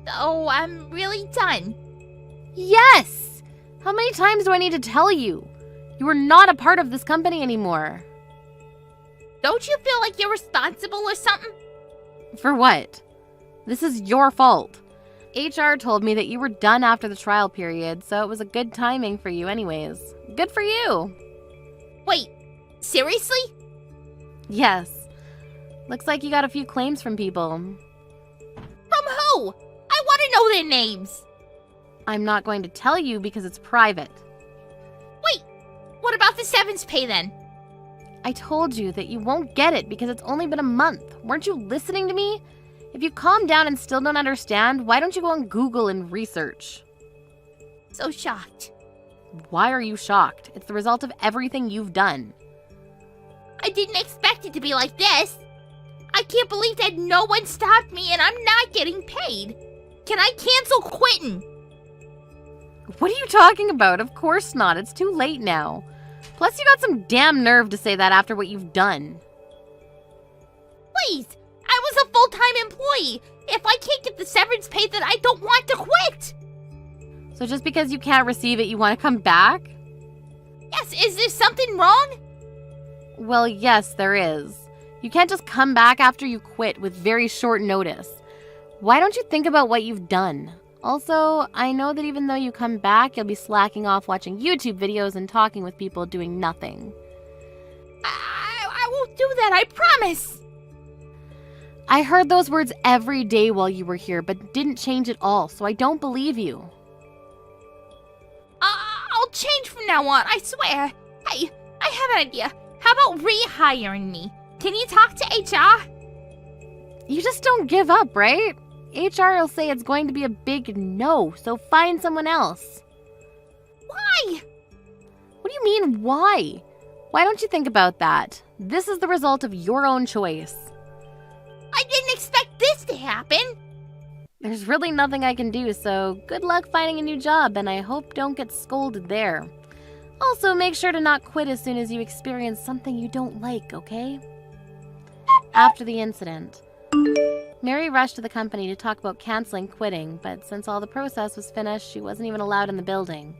Oh, I'm really done. Yes! How many times do I need to tell you? You are not a part of this company anymore. Don't you feel like you're responsible or something? For what? This is your fault. HR told me that you were done after the trial period, so it was a good timing for you anyways. Good for you. Wait, seriously? Yes. Looks like you got a few claims from people. From who? I want to know their names. I'm not going to tell you because it's private. Wait, what about the severance pay then? I told you that you won't get it because it's only been a month. Weren't you listening to me? If you calm down and still don't understand, why don't you go on Google and research? So shocked. Why are you shocked? It's the result of everything you've done. I didn't expect it to be like this. I can't believe that no one stopped me and I'm not getting paid. Can I cancel quitting? What are you talking about? Of course not. It's too late now. Plus, you got some damn nerve to say that after what you've done. Please, I was a full-time employee. If I can't get the severance pay, then I don't want to quit. So just because you can't receive it, you want to come back? Yes, is there something wrong? Well, yes, there is. You can't just come back after you quit with very short notice. Why don't you think about what you've done? Also, I know that even though you come back, you'll be slacking off watching YouTube videos and talking with people doing nothing. I won't do that, I promise. I heard those words every day while you were here, but didn't change at all, so I don't believe you. I'll change from now on, I swear. Hey, I have an idea. How about rehiring me? Can you talk to HR? You just don't give up, right? HR will say it's going to be a big no, so find someone else. Why? What do you mean, why? Why don't you think about that? This is the result of your own choice. I didn't expect this to happen. There's really nothing I can do, so good luck finding a new job, and I hope don't get scolded there. Also, make sure to not quit as soon as you experience something you don't like, okay? After the incident, Mary rushed to the company to talk about canceling quitting, but since all the process was finished, she wasn't even allowed in the building.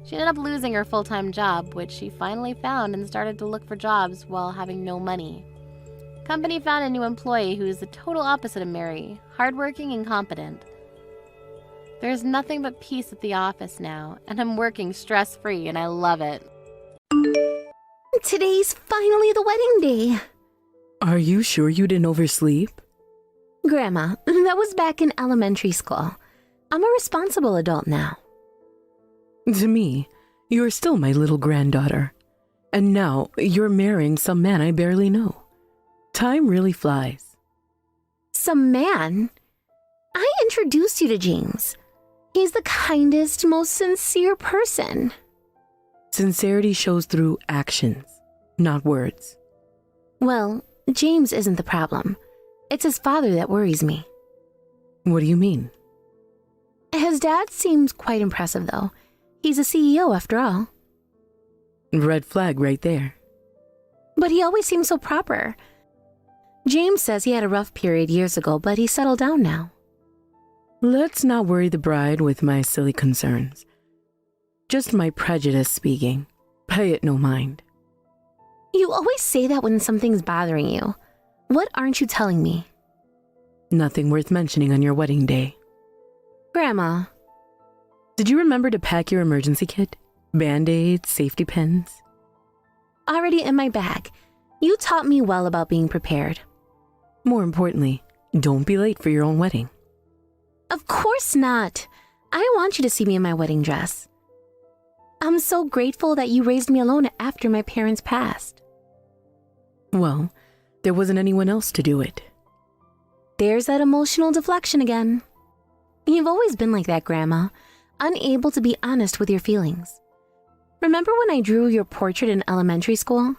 She ended up losing her full-time job, which she finally found and started to look for jobs while having no money. Company found a new employee who is the total opposite of Mary, hardworking and competent. There's nothing but peace at the office now, and I'm working stress-free, and I love it. Today's finally the wedding day. Are you sure you didn't oversleep? Grandma, that was back in elementary school. I'm a responsible adult now. To me, you're still my little granddaughter. And now you're marrying some man I barely know. Time really flies. Some man? I introduced you to James. He's the kindest, most sincere person. Sincerity shows through actions, not words. Well, James isn't the problem. It's his father that worries me. What do you mean? His dad seems quite impressive, though. He's a CEO after all. Red flag right there. But he always seems so proper. James says he had a rough period years ago, but he's settled down now. Let's not worry the bride with my silly concerns. Just my prejudice speaking. Pay it no mind. You always say that when something's bothering you. What aren't you telling me? Nothing worth mentioning on your wedding day. Grandma. Did you remember to pack your emergency kit? Band-aids, safety pins? Already in my bag. You taught me well about being prepared. More importantly, don't be late for your own wedding. Of course not. I want you to see me in my wedding dress. I'm so grateful that you raised me alone after my parents passed. Well, there wasn't anyone else to do it. There's that emotional deflection again. You've always been like that, Grandma, unable to be honest with your feelings. Remember when I drew your portrait in elementary school?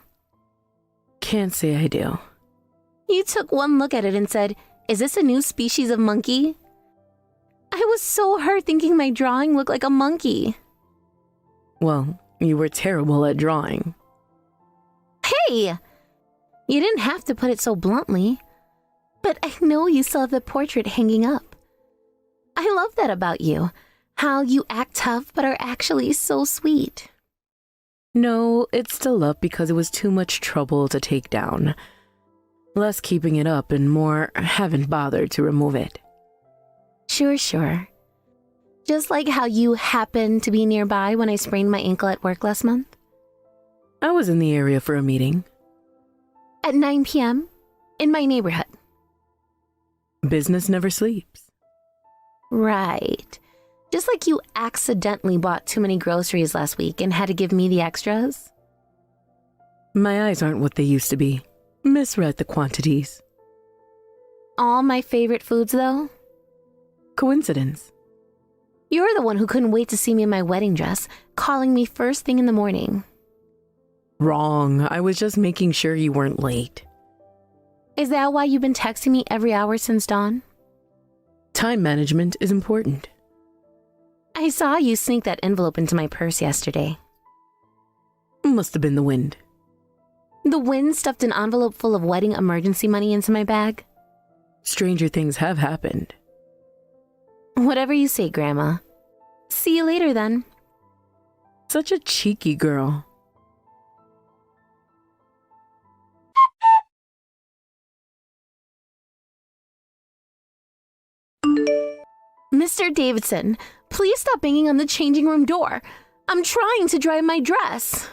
Can't say I do. You took one look at it and said, "Is this a new species of monkey?" I was so hurt thinking my drawing looked like a monkey. Well, you were terrible at drawing. Hey! You didn't have to put it so bluntly. But I know you still have the portrait hanging up. I love that about you. How you act tough but are actually so sweet. No, it's still up because it was too much trouble to take down. Less keeping it up and more haven't bothered to remove it. Sure. Just like how you happened to be nearby when I sprained my ankle at work last month. I was in the area for a meeting. At 9 p.m. in my neighborhood. Business never sleeps. Right. Just like you accidentally bought too many groceries last week and had to give me the extras. My eyes aren't what they used to be. Misread the quantities. All my favorite foods, though? Coincidence. You're the one who couldn't wait to see me in my wedding dress, calling me first thing in the morning. Wrong. I was just making sure you weren't late. Is that why you've been texting me every hour since dawn? Time management is important. I saw you sneak that envelope into my purse yesterday. Must have been the wind. The wind stuffed an envelope full of wedding emergency money into my bag? Stranger things have happened. Whatever you say, Grandma. See you later, then. Such a cheeky girl. Mr. Davidson, please stop banging on the changing room door. I'm trying to dry my dress.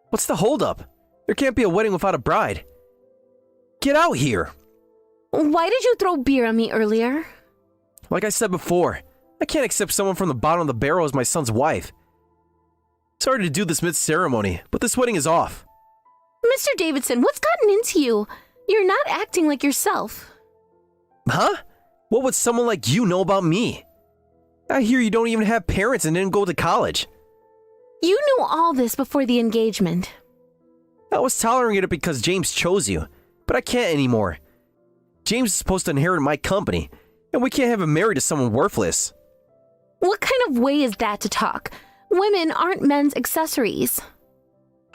What's the holdup? There can't be a wedding without a bride. Get out here! Why did you throw beer on me earlier? Like I said before, I can't accept someone from the bottom of the barrel as my son's wife. Sorry to do this mid-ceremony, but this wedding is off. Mr. Davidson, what's gotten into you? You're not acting like yourself. Huh? What would someone like you know about me? I hear you don't even have parents and didn't go to college. You knew all this before the engagement. I was tolerating it because James chose you, but I can't anymore. James is supposed to inherit my company, and we can't have him married to someone worthless. What kind of way is that to talk? Women aren't men's accessories.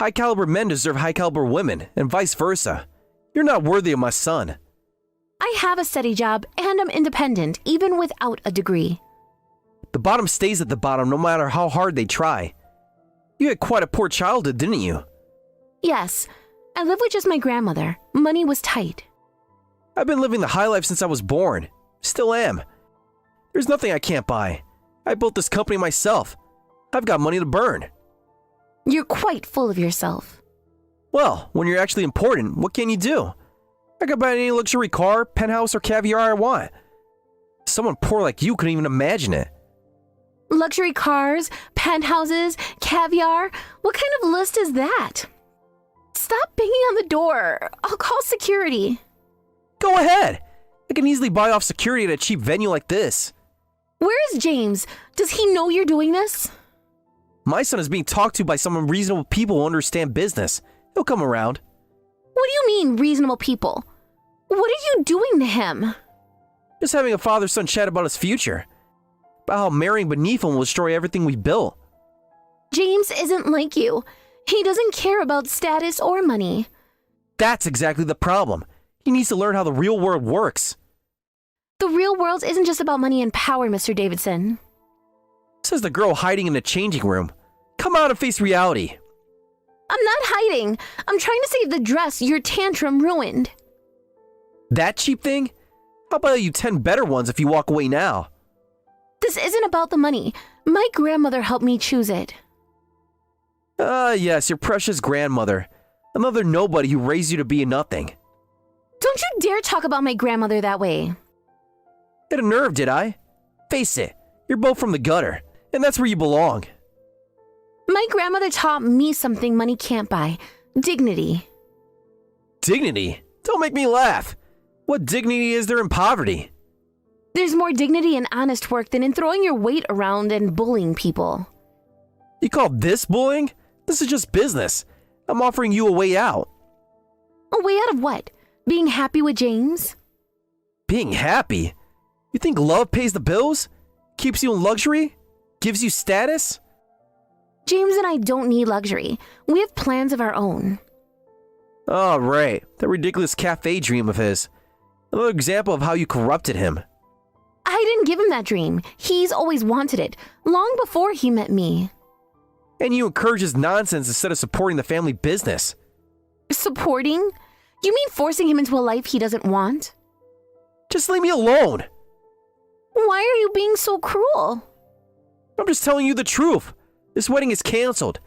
High-caliber men deserve high-caliber women, and vice versa. You're not worthy of my son. I have a steady job, and I'm independent, even without a degree. The bottom stays at the bottom no matter how hard they try. You had quite a poor childhood, didn't you? Yes. I lived with just my grandmother. Money was tight. I've been living the high life since I was born. Still am. There's nothing I can't buy. I built this company myself. I've got money to burn. You're quite full of yourself. Well, when you're actually important, what can you do? I can buy any luxury car, penthouse, or caviar I want. Someone poor like you couldn't even imagine it. Luxury cars, penthouses, caviar. What kind of list is that? Stop banging on the door. I'll call security. Go ahead. I can easily buy off security at a cheap venue like this. Where is James? Does he know you're doing this? My son is being talked to by some reasonable people who understand business. He'll come around. What do you mean, reasonable people? What are you doing to him? Just having a father-son chat about his future. About how marrying beneath him will destroy everything we built. James isn't like you. He doesn't care about status or money. That's exactly the problem. He needs to learn how the real world works. The real world isn't just about money and power, Mr. Davidson. Says the girl hiding in the changing room. Come out and face reality. I'm not hiding. I'm trying to save the dress your tantrum ruined. That cheap thing? I'll buy you 10 better ones if you walk away now. This isn't about the money. My grandmother helped me choose it. Yes, your precious grandmother. Another nobody who raised you to be a nothing. Don't you dare talk about my grandmother that way. Hit a nerve, did I? Face it, you're both from the gutter, and that's where you belong. My grandmother taught me something money can't buy. Dignity. Dignity? Don't make me laugh. What dignity is there in poverty? There's more dignity in honest work than in throwing your weight around and bullying people. You call this bullying? This is just business. I'm offering you a way out. A way out of what? Being happy with James? Being happy? You think love pays the bills? Keeps you in luxury? Gives you status? James and I don't need luxury. We have plans of our own. Oh, right. That ridiculous cafe dream of his. Another example of how you corrupted him. I didn't give him that dream. He's always wanted it, long before he met me. And you encourage his nonsense instead of supporting the family business. Supporting? You mean forcing him into a life he doesn't want? Just leave me alone. Why are you being so cruel? I'm just telling you the truth. This wedding is canceled.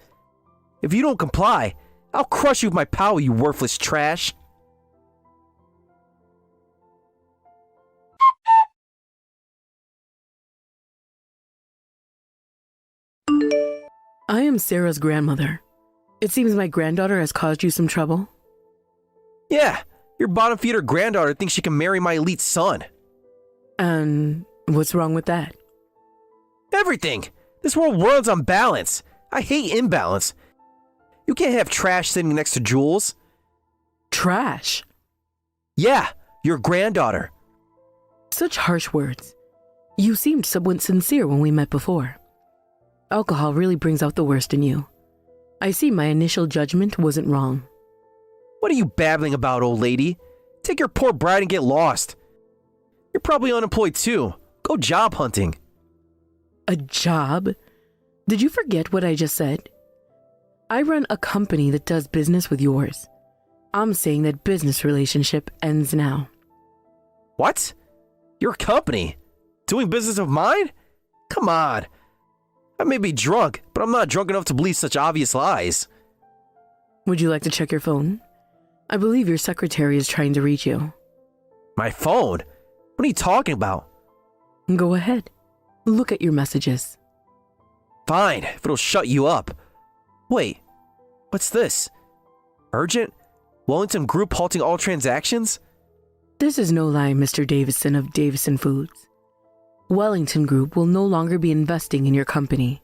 If you don't comply, I'll crush you with my power, you worthless trash. I am Sarah's grandmother. It seems my granddaughter has caused you some trouble. Yeah, your bottom feeder granddaughter thinks she can marry my elite son. And what's wrong with that? Everything. This world runs on balance. I hate imbalance. You can't have trash sitting next to Jules. Trash? Yeah, your granddaughter. Such harsh words. You seemed somewhat sincere when we met before. Alcohol really brings out the worst in you. I see my initial judgment wasn't wrong. What are you babbling about, old lady? Take your poor bride and get lost. You're probably unemployed too. Go job hunting. A job? Did you forget what I just said? I run a company that does business with yours. I'm saying that business relationship ends now. What? Your company? Doing business of mine? Come on. I may be drunk, but I'm not drunk enough to believe such obvious lies. Would you like to check your phone? I believe your secretary is trying to reach you. My phone? What are you talking about? Go ahead. Look at your messages. Fine, if it'll shut you up. Wait, what's this? Urgent? Wellington Group halting all transactions? This is no lie, Mr. Davison of Davison Foods. Wellington Group will no longer be investing in your company.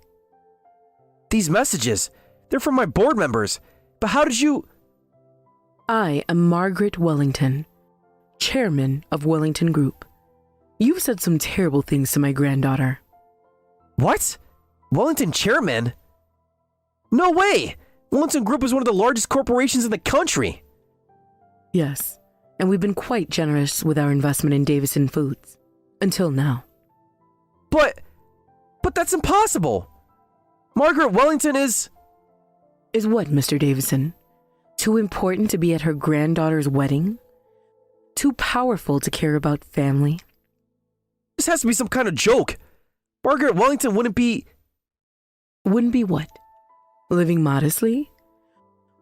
These messages, they're from my board members. But how did you... I am Margaret Wellington, chairman of Wellington Group. You've said some terrible things to my granddaughter. What? Wellington chairman? No way! Wellington Group is one of the largest corporations in the country. Yes, and we've been quite generous with our investment in Davison Foods. Until now. But that's impossible! Margaret Wellington is... Is what, Mr. Davison? Too important to be at her granddaughter's wedding? Too powerful to care about family? This has to be some kind of joke. Margaret Wellington wouldn't be... Wouldn't be what? Living modestly?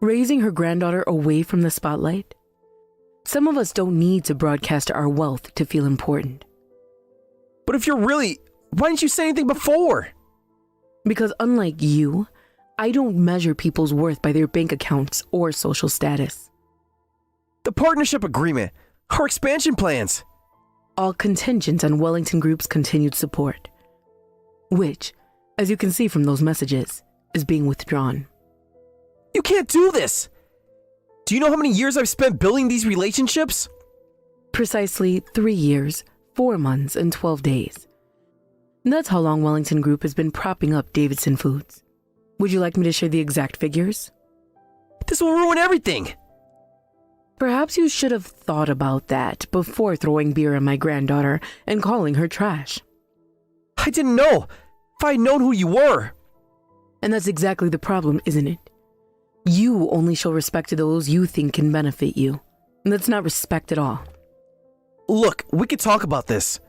Raising her granddaughter away from the spotlight? Some of us don't need to broadcast our wealth to feel important. But if you're really... Why didn't you say anything before? Because unlike you, I don't measure people's worth by their bank accounts or social status. The partnership agreement, our expansion plans. All contingent on Wellington Group's continued support, which, as you can see from those messages, is being withdrawn. You can't do this! Do you know how many years I've spent building these relationships? Precisely 3 years, 4 months, and 12 days. That's how long Wellington Group has been propping up Davidson Foods. Would you like me to share the exact figures? This will ruin everything! Perhaps you should have thought about that before throwing beer at my granddaughter and calling her trash. I didn't know! If I had known who you were! And that's exactly the problem, isn't it? You only show respect to those you think can benefit you. And that's not respect at all. Look, we could talk about this.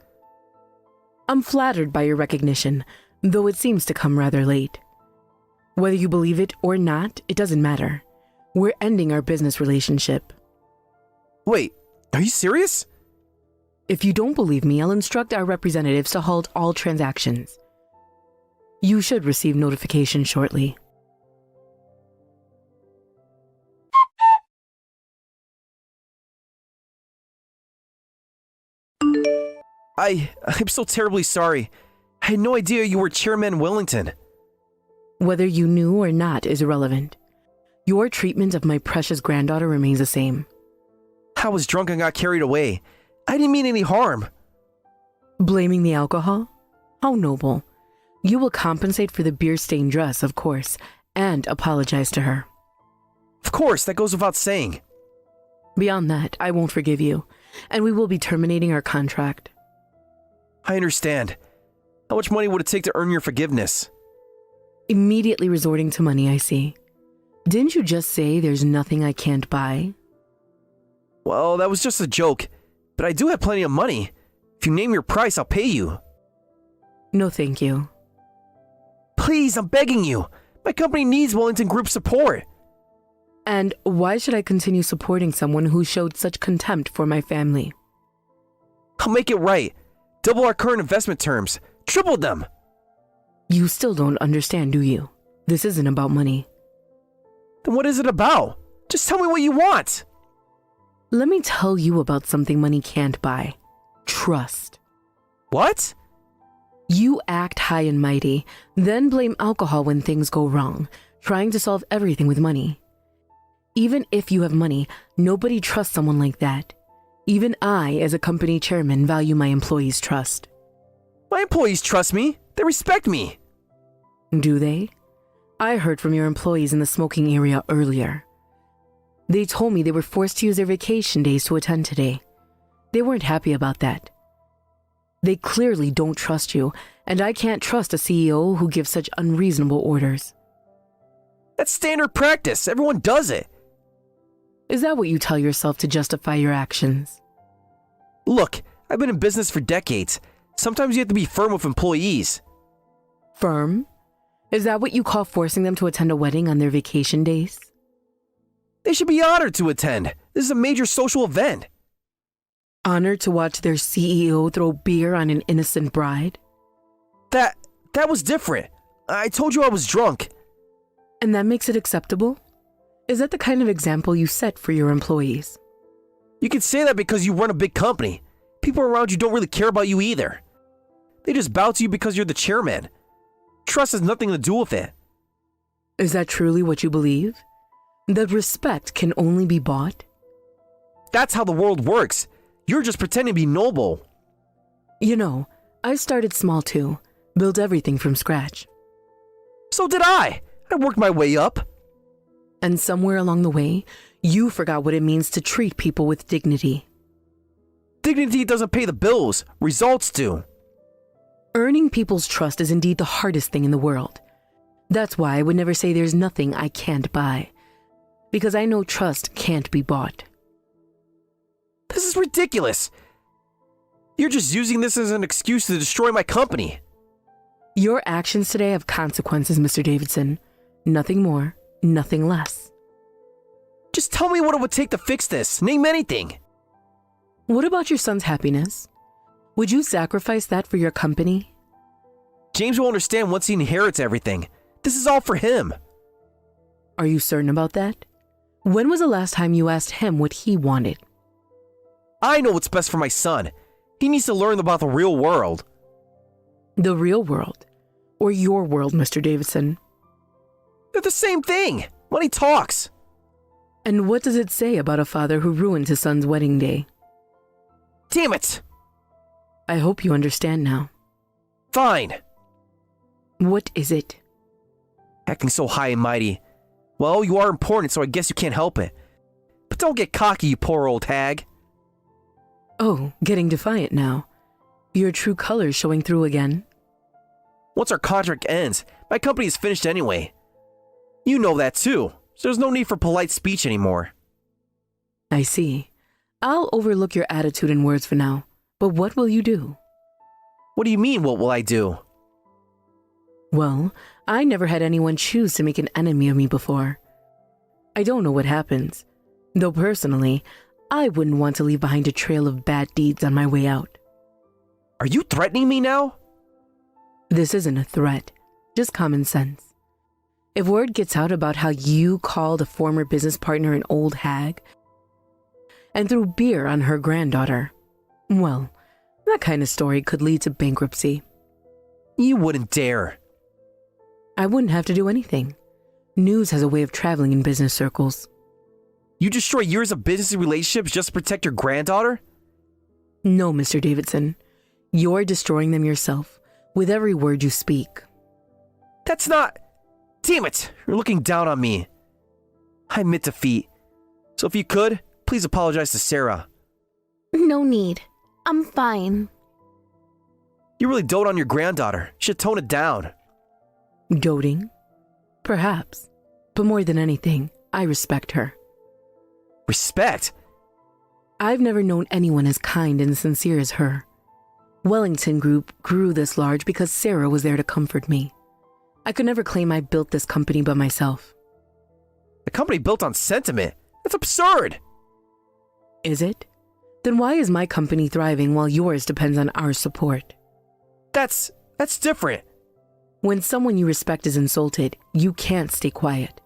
I'm flattered by your recognition, though it seems to come rather late. Whether you believe it or not, it doesn't matter. We're ending our business relationship. Wait, are you serious? If you don't believe me, I'll instruct our representatives to halt all transactions. You should receive notification shortly. I'm so terribly sorry. I had no idea you were Chairman Wellington. Whether you knew or not is irrelevant. Your treatment of my precious granddaughter remains the same. I was drunk and got carried away. I didn't mean any harm. Blaming the alcohol? How noble. You will compensate for the beer-stained dress, of course, and apologize to her. Of course, that goes without saying. Beyond that, I won't forgive you, and we will be terminating our contract. I understand. How much money would it take to earn your forgiveness? Immediately resorting to money, I see. Didn't you just say there's nothing I can't buy? Well, that was just a joke, but I do have plenty of money. If you name your price, I'll pay you. No, thank you. Please, I'm begging you. My company needs Wellington Group support. And why should I continue supporting someone who showed such contempt for my family? I'll make it right. Double our current investment terms. Triple them. You still don't understand, do you? This isn't about money. Then what is it about? Just tell me what you want. Let me tell you about something money can't buy. Trust. What? You act high and mighty, then blame alcohol when things go wrong, trying to solve everything with money. Even if you have money, nobody trusts someone like that. Even I, as a company chairman, value my employees' trust. My employees trust me. They respect me. Do they? I heard from your employees in the smoking area earlier. They told me they were forced to use their vacation days to attend today. They weren't happy about that. They clearly don't trust you, and I can't trust a CEO who gives such unreasonable orders. That's standard practice. Everyone does it. Is that what you tell yourself to justify your actions? Look, I've been in business for decades. Sometimes you have to be firm with employees. Firm? Is that what you call forcing them to attend a wedding on their vacation days? They should be honored to attend. This is a major social event. Honored to watch their CEO throw beer on an innocent bride? That was different. I told you I was drunk. And that makes it acceptable? Is that the kind of example you set for your employees? You can say that because you run a big company. People around you don't really care about you either. They just bow to you because you're the chairman. Trust has nothing to do with it. Is that truly what you believe? That respect can only be bought? That's how the world works. You're just pretending to be noble. You know, I started small too. Built everything from scratch. So did I. I worked my way up. And somewhere along the way, you forgot what it means to treat people with dignity. Dignity doesn't pay the bills. Results do. Earning people's trust is indeed the hardest thing in the world. That's why I would never say there's nothing I can't buy. Because I know trust can't be bought. This is ridiculous. You're just using this as an excuse to destroy my company. Your actions today have consequences, Mr. Davidson. Nothing more, nothing less. Just tell me what it would take to fix this. Name anything. What about your son's happiness? Would you sacrifice that for your company? James will understand once he inherits everything. This is all for him. Are you certain about that? When was the last time you asked him what he wanted? I know what's best for my son. He needs to learn about the real world. The real world? Or your world, Mr. Davidson? They're the same thing. Money talks. And what does it say about a father who ruined his son's wedding day? Damn it! I hope you understand now. Fine. What is it? Acting so high and mighty. Well, you are important, so I guess you can't help it. But don't get cocky, you poor old hag. Oh, getting defiant now. Your true colors showing through again. Once our contract ends, my company is finished anyway. You know that too, so there's no need for polite speech anymore. I see. I'll overlook your attitude and words for now, but what will you do? What do you mean, what will I do? Well, I never had anyone choose to make an enemy of me before. I don't know what happens, though personally, I wouldn't want to leave behind a trail of bad deeds on my way out. Are you threatening me now? This isn't a threat, just common sense. If word gets out about how you called a former business partner an old hag and threw beer on her granddaughter, well, that kind of story could lead to bankruptcy. You wouldn't dare. I wouldn't have to do anything. News has a way of traveling in business circles. You destroy years of business relationships just to protect your granddaughter? No, Mr. Davidson. You're destroying them yourself with every word you speak. That's not... Damn it! You're looking down on me. I admit defeat. So if you could, please apologize to Sarah. No need. I'm fine. You really dote on your granddaughter. You should tone it down. Doting? Perhaps. But more than anything, I respect her. Respect? I've never known anyone as kind and sincere as her. Wellington Group grew this large because Sarah was there to comfort me. I could never claim I built this company by myself. A company built on sentiment? That's absurd! Is it? Then why is my company thriving while yours depends on our support? That's different. When someone you respect is insulted, you can't stay quiet.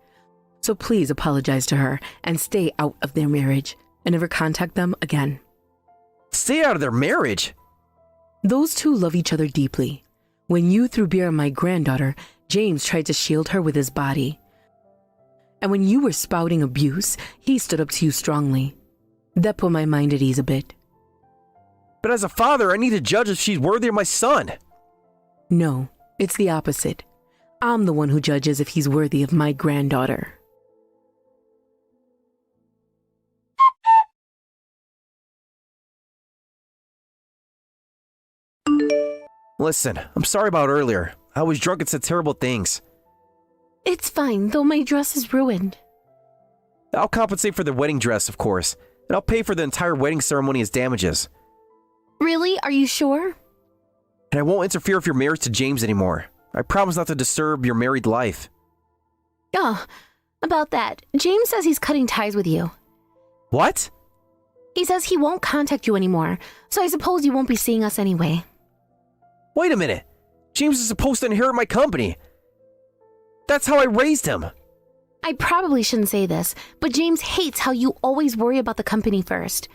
So please apologize to her and stay out of their marriage and never contact them again. Stay out of their marriage? Those two love each other deeply. When you threw beer on my granddaughter, James tried to shield her with his body. And when you were spouting abuse, he stood up to you strongly. That put my mind at ease a bit. But as a father, I need to judge if she's worthy of my son. No, it's the opposite. I'm the one who judges if he's worthy of my granddaughter. Listen, I'm sorry about earlier. I was drunk and said terrible things. It's fine, though my dress is ruined. I'll compensate for the wedding dress, of course, and I'll pay for the entire wedding ceremony as damages. Really? Are you sure? And I won't interfere with your marriage to James anymore. I promise not to disturb your married life. Oh, about that. James says he's cutting ties with you. What? He says he won't contact you anymore, so I suppose you won't be seeing us anyway. Wait a minute. James is supposed to inherit my company. That's how I raised him. I probably shouldn't say this, but James hates how you always worry about the company first.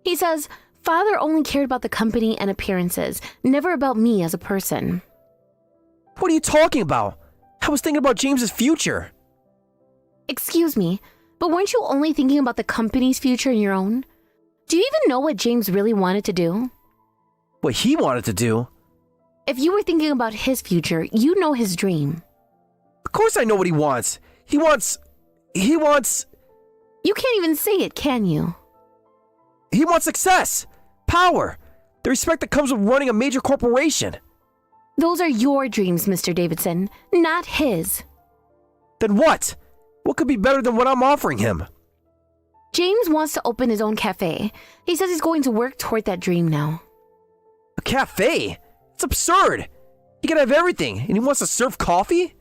He says, Father only cared about the company and appearances, never about me as a person. What are you talking about? I was thinking about James's future. Excuse me, but weren't you only thinking about the company's future and your own? Do you even know what James really wanted to do? What he wanted to do? If you were thinking about his future, you know his dream. Of course I know what he wants. He wants... You can't even say it, can you? He wants success, power, the respect that comes with running a major corporation. Those are your dreams, Mr. Davidson, not his. Then what? What could be better than what I'm offering him? James wants to open his own cafe. He says he's going to work toward that dream now. A cafe? It's absurd. He can have everything, and he wants to serve coffee?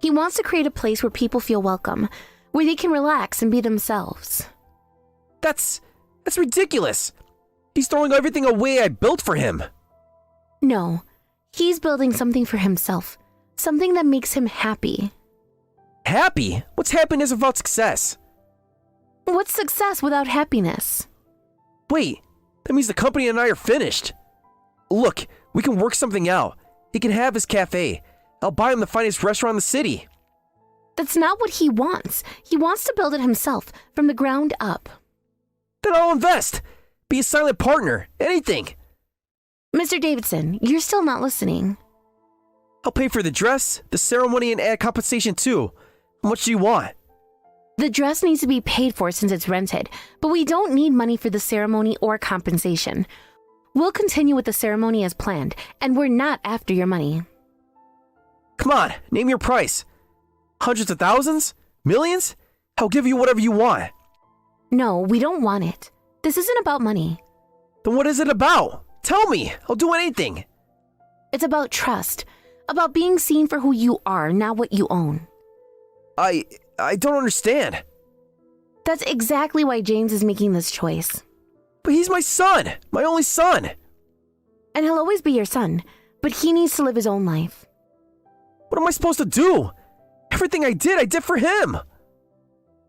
He wants to create a place where people feel welcome, where they can relax and be themselves. That's ridiculous. He's throwing everything away I built for him. No, he's building something for himself, something that makes him happy. Happy? What's happiness without success? What's success without happiness? Wait, that means the company and I are finished. Look, we can work something out. He can have his cafe. I'll buy him the finest restaurant in the city. That's not what he wants. He wants to build it himself, from the ground up. Then I'll invest. Be a silent partner. Anything. Mr. Davidson, you're still not listening. I'll pay for the dress, the ceremony, and add compensation too. How much do you want? The dress needs to be paid for since it's rented, but we don't need money for the ceremony or compensation. We'll continue with the ceremony as planned, and we're not after your money. Come on, name your price. Hundreds of thousands? Millions? I'll give you whatever you want. No, we don't want it. This isn't about money. Then what is it about? Tell me. I'll do anything. It's about trust, about being seen for who you are, not what you own. I don't understand. That's exactly why James is making this choice. But he's my son, my only son. And he'll always be your son, but he needs to live his own life. What am I supposed to do? Everything I did for him.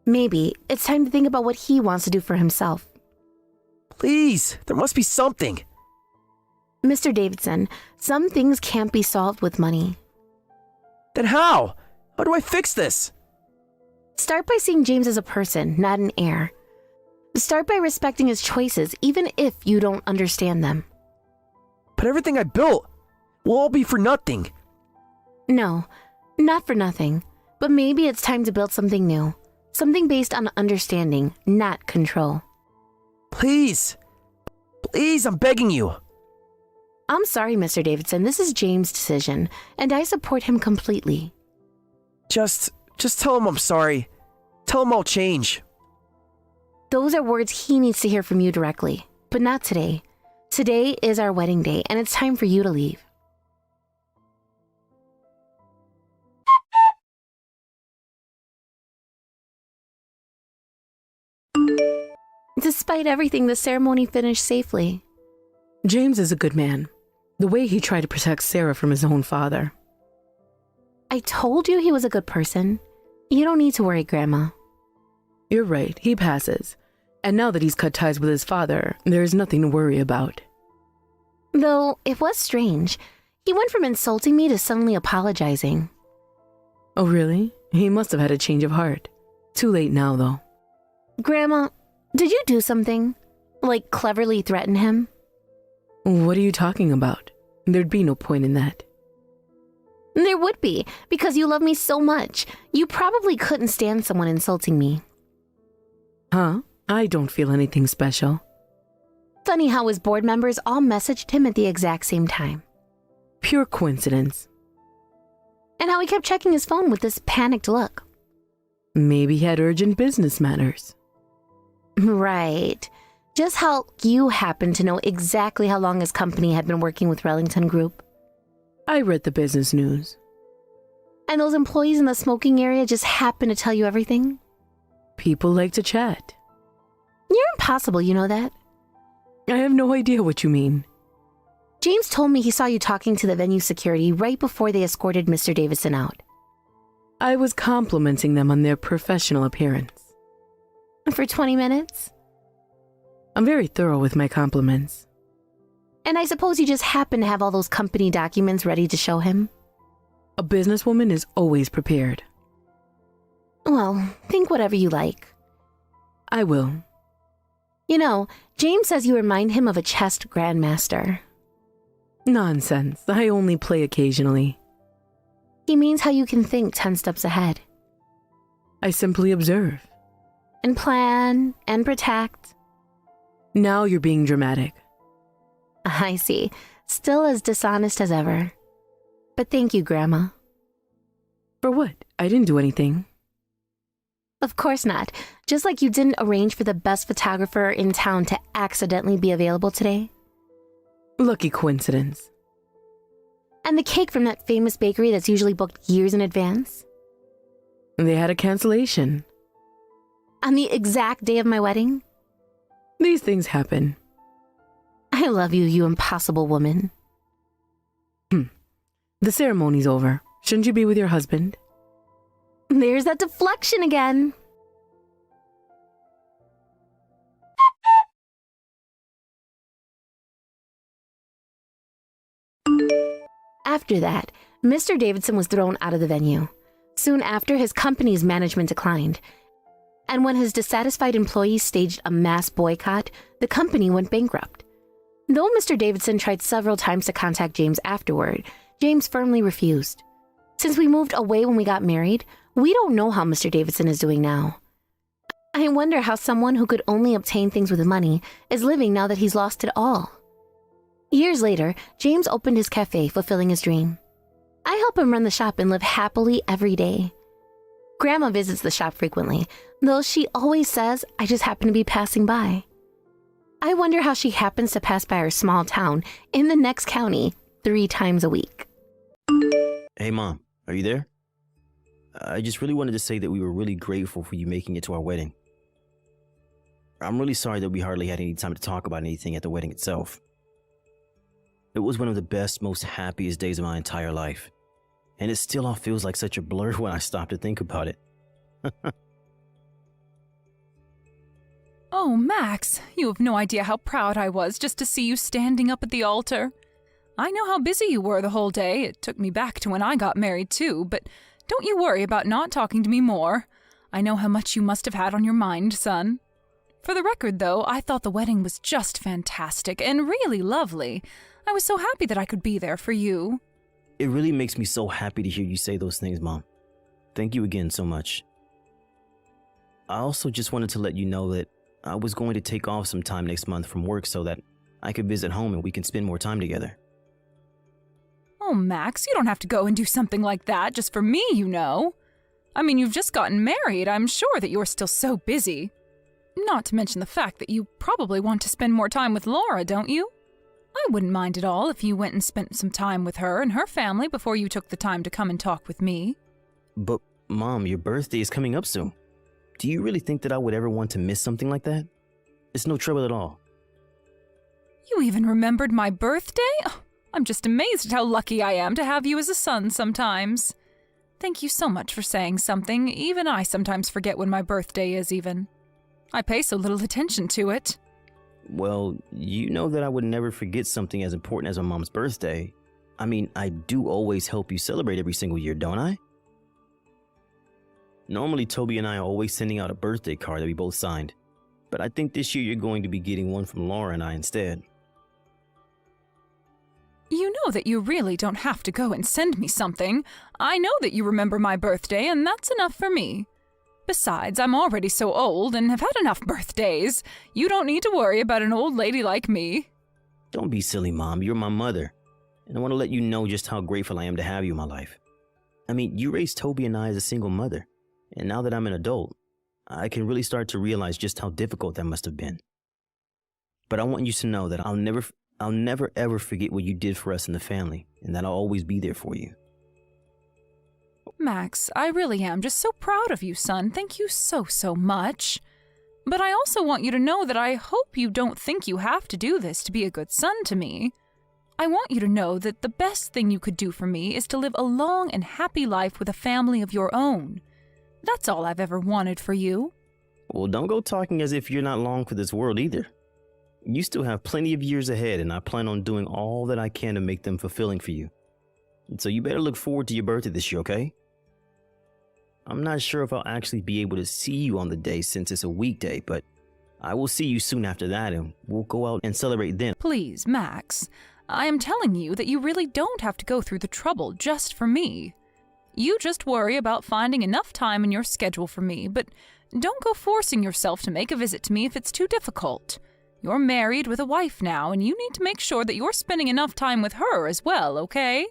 Maybe it's time to think about what he wants to do for himself. Please, there must be something. Mr. Davidson, some things can't be solved with money. Then how? How do I fix this? Start by seeing James as a person, not an heir. Start by respecting his choices, even if you don't understand them. But everything I built will all be for nothing. No, not for nothing. But maybe it's time to build something new. Something based on understanding, not control. Please. Please, I'm begging you. I'm sorry, Mr. Davidson. This is James' decision, and I support him completely. Just tell him I'm sorry. Tell him I'll change. Those are words he needs to hear from you directly, but not today. Today is our wedding day, and it's time for you to leave. Despite everything, the ceremony finished safely. James is a good man. The way he tried to protect Sarah from his own father. I told you he was a good person. You don't need to worry, Grandma. You're right, he passes. And now that he's cut ties with his father, there's nothing to worry about. Though, it was strange. He went from insulting me to suddenly apologizing. Oh, really? He must have had a change of heart. Too late now, though. Grandma, did you do something? Like cleverly threaten him? What are you talking about? There'd be no point in that. There would be, because you love me so much. You probably couldn't stand someone insulting me. Huh? I don't feel anything special. Funny how his board members all messaged him at the exact same time. Pure coincidence. And how he kept checking his phone with this panicked look. Maybe he had urgent business matters. Right. Just how you happened to know exactly how long his company had been working with Rellington Group. I read the business news. And those employees in the smoking area just happened to tell you everything? People like to chat. You're impossible, you know that? I have no idea what you mean. James told me he saw you talking to the venue security right before they escorted Mr. Davison out. I was complimenting them on their professional appearance. For 20 minutes? I'm very thorough with my compliments. And I suppose you just happen to have all those company documents ready to show him? A businesswoman is always prepared. Well, think whatever you like. I will. You know, James says you remind him of a chess grandmaster. Nonsense. I only play occasionally. He means how you can think 10 steps ahead. I simply observe. And plan, and protect. Now you're being dramatic. I see. Still as dishonest as ever. But thank you, Grandma. For what? I didn't do anything. Of course not. Just like you didn't arrange for the best photographer in town to accidentally be available today. Lucky coincidence. And the cake from that famous bakery that's usually booked years in advance? They had a cancellation. On the exact day of my wedding? These things happen. I love you, you impossible woman. The ceremony's over. Shouldn't you be with your husband? There's that deflection again. After that, Mr. Davidson was thrown out of the venue. Soon after, his company's management declined. And when his dissatisfied employees staged a mass boycott, the company went bankrupt. Though Mr. Davidson tried several times to contact James afterward, James firmly refused. Since we moved away when we got married, we don't know how Mr. Davidson is doing now. I wonder how someone who could only obtain things with money is living now that he's lost it all. Years later, James opened his cafe, fulfilling his dream. I help him run the shop and live happily every day. Grandma visits the shop frequently, though she always says I just happen to be passing by. I wonder how she happens to pass by our small town in the next county 3 times a week. Hey, Mom, are you there? I just really wanted to say that we were really grateful for you making it to our wedding. I'm really sorry that we hardly had any time to talk about anything at the wedding itself. It was one of the best, most happiest days of my entire life. And it still all feels like such a blur when I stop to think about it. Oh, Max, you have no idea how proud I was just to see you standing up at the altar. I know how busy you were the whole day. It took me back to when I got married, too, but don't you worry about not talking to me more. I know how much you must have had on your mind, son. For the record, though, I thought the wedding was just fantastic and really lovely. I was so happy that I could be there for you. It really makes me so happy to hear you say those things, Mom. Thank you again so much. I also just wanted to let you know that I was going to take off some time next month from work so that I could visit home and we can spend more time together. Oh, Max, you don't have to go and do something like that just for me, you know. I mean, you've just gotten married. I'm sure that you're still so busy. Not to mention the fact that you probably want to spend more time with Laura, don't you? I wouldn't mind at all if you went and spent some time with her and her family before you took the time to come and talk with me. But, Mom, your birthday is coming up soon. Do you really think that I would ever want to miss something like that? It's no trouble at all. You even remembered my birthday? Oh, I'm just amazed at how lucky I am to have you as a son sometimes. Thank you so much for saying something. Even I sometimes forget when my birthday is even. I pay so little attention to it. Well, you know that I would never forget something as important as my mom's birthday. I mean, I do always help you celebrate every single year, don't I? Normally, Toby and I are always sending out a birthday card that we both signed. But I think this year you're going to be getting one from Laura and I instead. You know that you really don't have to go and send me something. I know that you remember my birthday, and that's enough for me. Besides, I'm already so old and have had enough birthdays. You don't need to worry about an old lady like me. Don't be silly, Mom. You're my mother. And I want to let you know just how grateful I am to have you in my life. I mean, you raised Toby and I as a single mother. And now that I'm an adult, I can really start to realize just how difficult that must have been. But I want you to know that I'll never ever forget what you did for us in the family, and that I'll always be there for you. Max, I really am just so proud of you, son. Thank you so much. But I also want you to know that I hope you don't think you have to do this to be a good son to me. I want you to know that the best thing you could do for me is to live a long and happy life with a family of your own. That's all I've ever wanted for you. Well, don't go talking as if you're not long for this world either. You still have plenty of years ahead, and I plan on doing all that I can to make them fulfilling for you. And so you better look forward to your birthday this year, okay? I'm not sure if I'll actually be able to see you on the day since it's a weekday, but I will see you soon after that, and we'll go out and celebrate then. Please, Max, I am telling you that you really don't have to go through the trouble just for me. You just worry about finding enough time in your schedule for me, but don't go forcing yourself to make a visit to me if it's too difficult. You're married with a wife now, and you need to make sure that you're spending enough time with her as well, okay?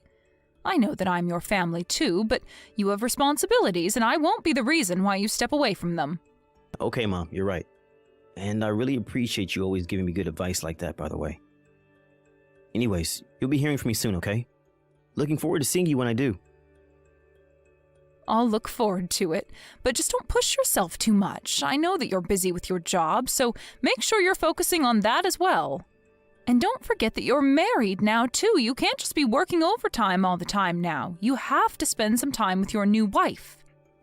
I know that I'm your family too, but you have responsibilities, and I won't be the reason why you step away from them. Okay, Mom, you're right. And I really appreciate you always giving me good advice like that, by the way. Anyways, you'll be hearing from me soon, okay? Looking forward to seeing you when I do. I'll look forward to it, but just don't push yourself too much. I know that you're busy with your job, so make sure you're focusing on that as well. And don't forget that you're married now, too. You can't just be working overtime all the time now. You have to spend some time with your new wife.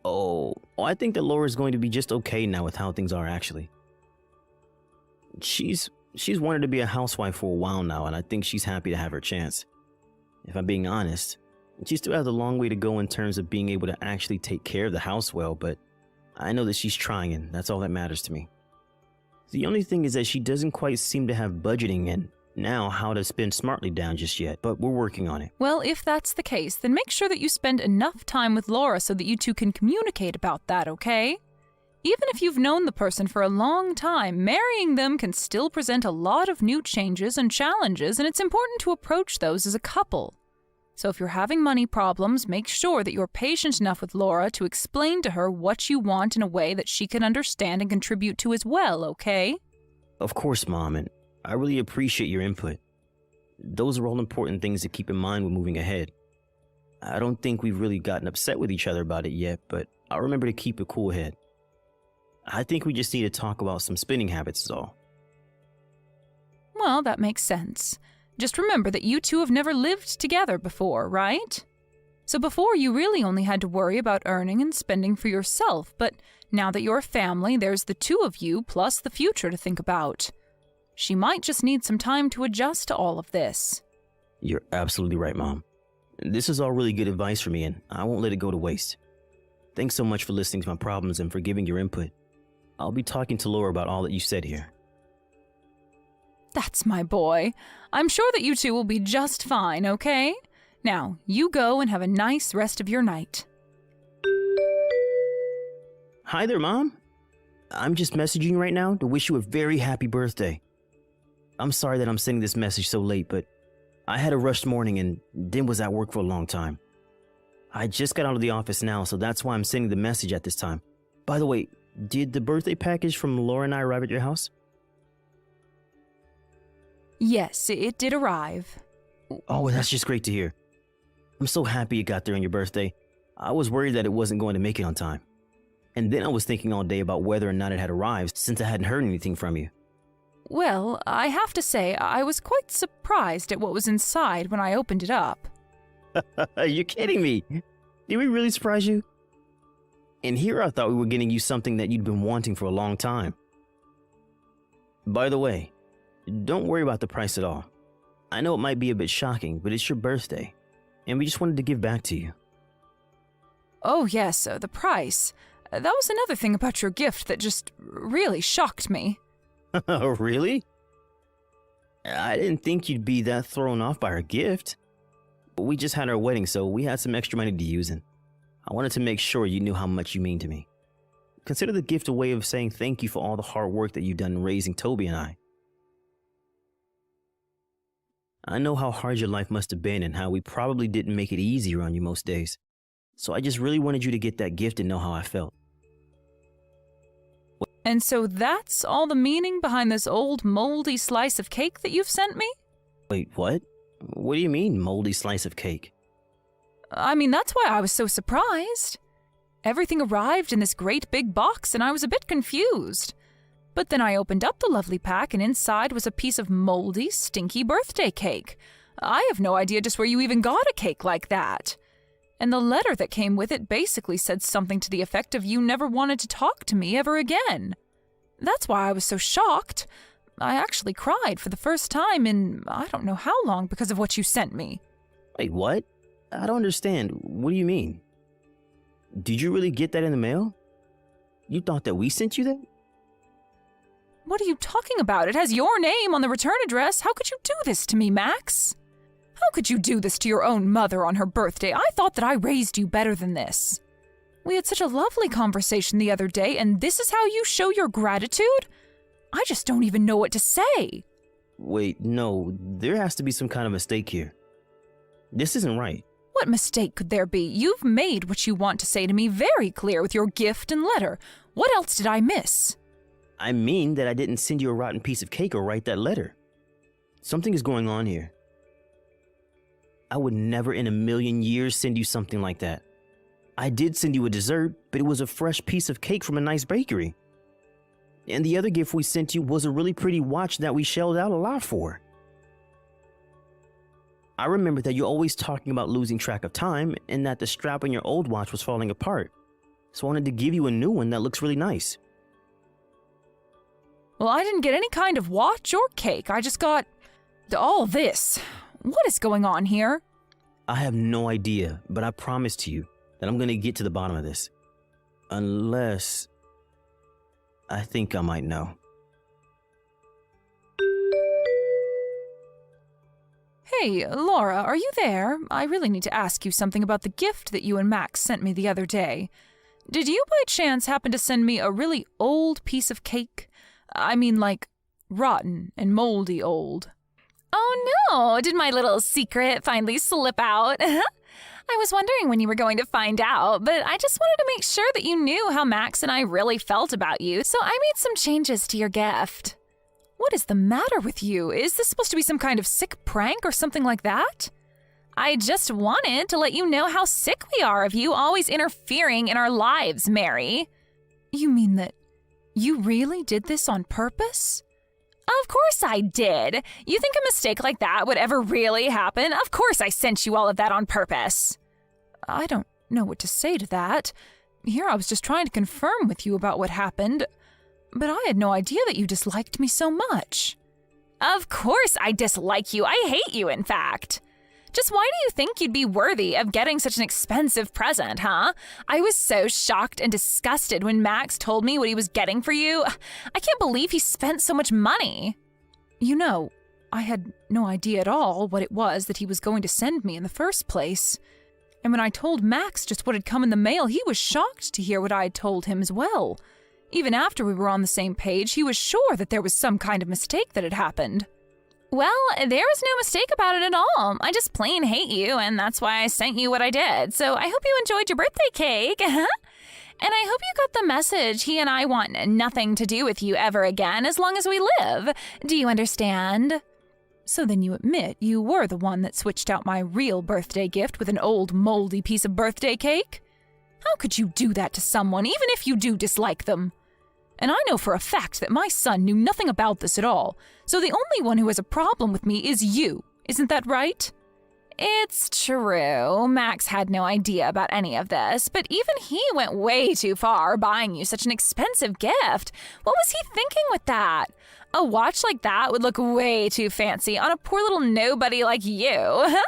Oh, I think that Laura's going to be just okay now with how things are, actually. She's wanted to be a housewife for a while now, and I think she's happy to have her chance. If I'm being honest, she still has a long way to go in terms of being able to actually take care of the house well, but I know that she's trying, and that's all that matters to me. The only thing is that she doesn't quite seem to have budgeting and now how to spend smartly down just yet, but we're working on it. Well, if that's the case, then make sure that you spend enough time with Laura so that you two can communicate about that, okay? Even if you've known the person for a long time, marrying them can still present a lot of new changes and challenges, and it's important to approach those as a couple. So if you're having money problems, make sure that you're patient enough with Laura to explain to her what you want in a way that she can understand and contribute to as well, okay? Of course, Mom, and I really appreciate your input. Those are all important things to keep in mind when moving ahead. I don't think we've really gotten upset with each other about it yet, but I'll remember to keep a cool head. I think we just need to talk about some spending habits is all. Well, that makes sense. Just remember that you two have never lived together before, right? So before, you really only had to worry about earning and spending for yourself, but now that you're a family, there's the two of you plus the future to think about. She might just need some time to adjust to all of this. You're absolutely right, Mom. This is all really good advice for me, and I won't let it go to waste. Thanks so much for listening to my problems and for giving your input. I'll be talking to Laura about all that you said here. That's my boy. I'm sure that you two will be just fine, okay? Now, you go and have a nice rest of your night. Hi there, Mom. I'm just messaging you right now to wish you a very happy birthday. I'm sorry that I'm sending this message so late, but I had a rushed morning and then was at work for a long time. I just got out of the office now, so that's why I'm sending the message at this time. By the way, did the birthday package from Laura and I arrive at your house? Yes, it did arrive. Oh, that's just great to hear. I'm so happy it got there on your birthday. I was worried that it wasn't going to make it on time. And then I was thinking all day about whether or not it had arrived since I hadn't heard anything from you. Well, I have to say, I was quite surprised at what was inside when I opened it up. You're kidding me. Did we really surprise you? And here I thought we were getting you something that you'd been wanting for a long time. By the way, don't worry about the price at all. I know it might be a bit shocking, but it's your birthday, and we just wanted to give back to you. Oh yes, the price. That was another thing about your gift that just really shocked me. Really? I didn't think you'd be that thrown off by our gift. We just had our wedding, so we had some extra money to use, and I wanted to make sure you knew how much you mean to me. Consider the gift a way of saying thank you for all the hard work that you've done in raising Toby and I. I know how hard your life must have been and how we probably didn't make it easier on you most days. So I just really wanted you to get that gift and know how I felt. And so that's all the meaning behind this old moldy slice of cake that you've sent me? Wait, what? What do you mean, moldy slice of cake? I mean, that's why I was so surprised. Everything arrived in this great big box and I was a bit confused. But then I opened up the lovely pack and inside was a piece of moldy, stinky birthday cake. I have no idea just where you even got a cake like that. And the letter that came with it basically said something to the effect of you never wanted to talk to me ever again. That's why I was so shocked. I actually cried for the first time in I don't know how long because of what you sent me. Wait, what? I don't understand. What do you mean? Did you really get that in the mail? You thought that we sent you that? What are you talking about? It has your name on the return address. How could you do this to me, Max? How could you do this to your own mother on her birthday? I thought that I raised you better than this. We had such a lovely conversation the other day, and this is how you show your gratitude? I just don't even know what to say. Wait, no, there has to be some kind of mistake here. This isn't right. What mistake could there be? You've made what you want to say to me very clear with your gift and letter. What else did I miss? I mean that I didn't send you a rotten piece of cake or write that letter. Something is going on here. I would never in a million years send you something like that. I did send you a dessert, but it was a fresh piece of cake from a nice bakery. And the other gift we sent you was a really pretty watch that we shelled out a lot for. I remember that you're always talking about losing track of time and that the strap on your old watch was falling apart. So I wanted to give you a new one that looks really nice. Well, I didn't get any kind of watch or cake. I just got all this. What is going on here? I have no idea, but I promise to you that I'm going to get to the bottom of this. Unless I think I might know. Hey, Laura, are you there? I really need to ask you something about the gift that you and Max sent me the other day. Did you by chance happen to send me a really old piece of cake? I mean, like, rotten and moldy old. Oh no, did my little secret finally slip out? I was wondering when you were going to find out, but I just wanted to make sure that you knew how Max and I really felt about you, so I made some changes to your gift. What is the matter with you? Is this supposed to be some kind of sick prank or something like that? I just wanted to let you know how sick we are of you always interfering in our lives, Mary. You mean that you really did this on purpose? Of course I did. You think a mistake like that would ever really happen? Of course I sent you all of that on purpose. I don't know what to say to that. Here I was just trying to confirm with you about what happened, but I had no idea that you disliked me so much. Of course I dislike you. I hate you, in fact. Just why do you think you'd be worthy of getting such an expensive present, huh? I was so shocked and disgusted when Max told me what he was getting for you. I can't believe he spent so much money. You know, I had no idea at all what it was that he was going to send me in the first place. And when I told Max just what had come in the mail, he was shocked to hear what I had told him as well. Even after we were on the same page, he was sure that there was some kind of mistake that had happened. Well, there was no mistake about it at all. I just plain hate you, and that's why I sent you what I did. So I hope you enjoyed your birthday cake. And I hope you got the message. He and I want nothing to do with you ever again as long as we live. Do you understand? So then you admit you were the one that switched out my real birthday gift with an old moldy piece of birthday cake? How could you do that to someone, even if you do dislike them? And I know for a fact that my son knew nothing about this at all, so the only one who has a problem with me is you. Isn't that right? It's true. Max had no idea about any of this, but even he went way too far buying you such an expensive gift. What was he thinking with that? A watch like that would look way too fancy on a poor little nobody like you.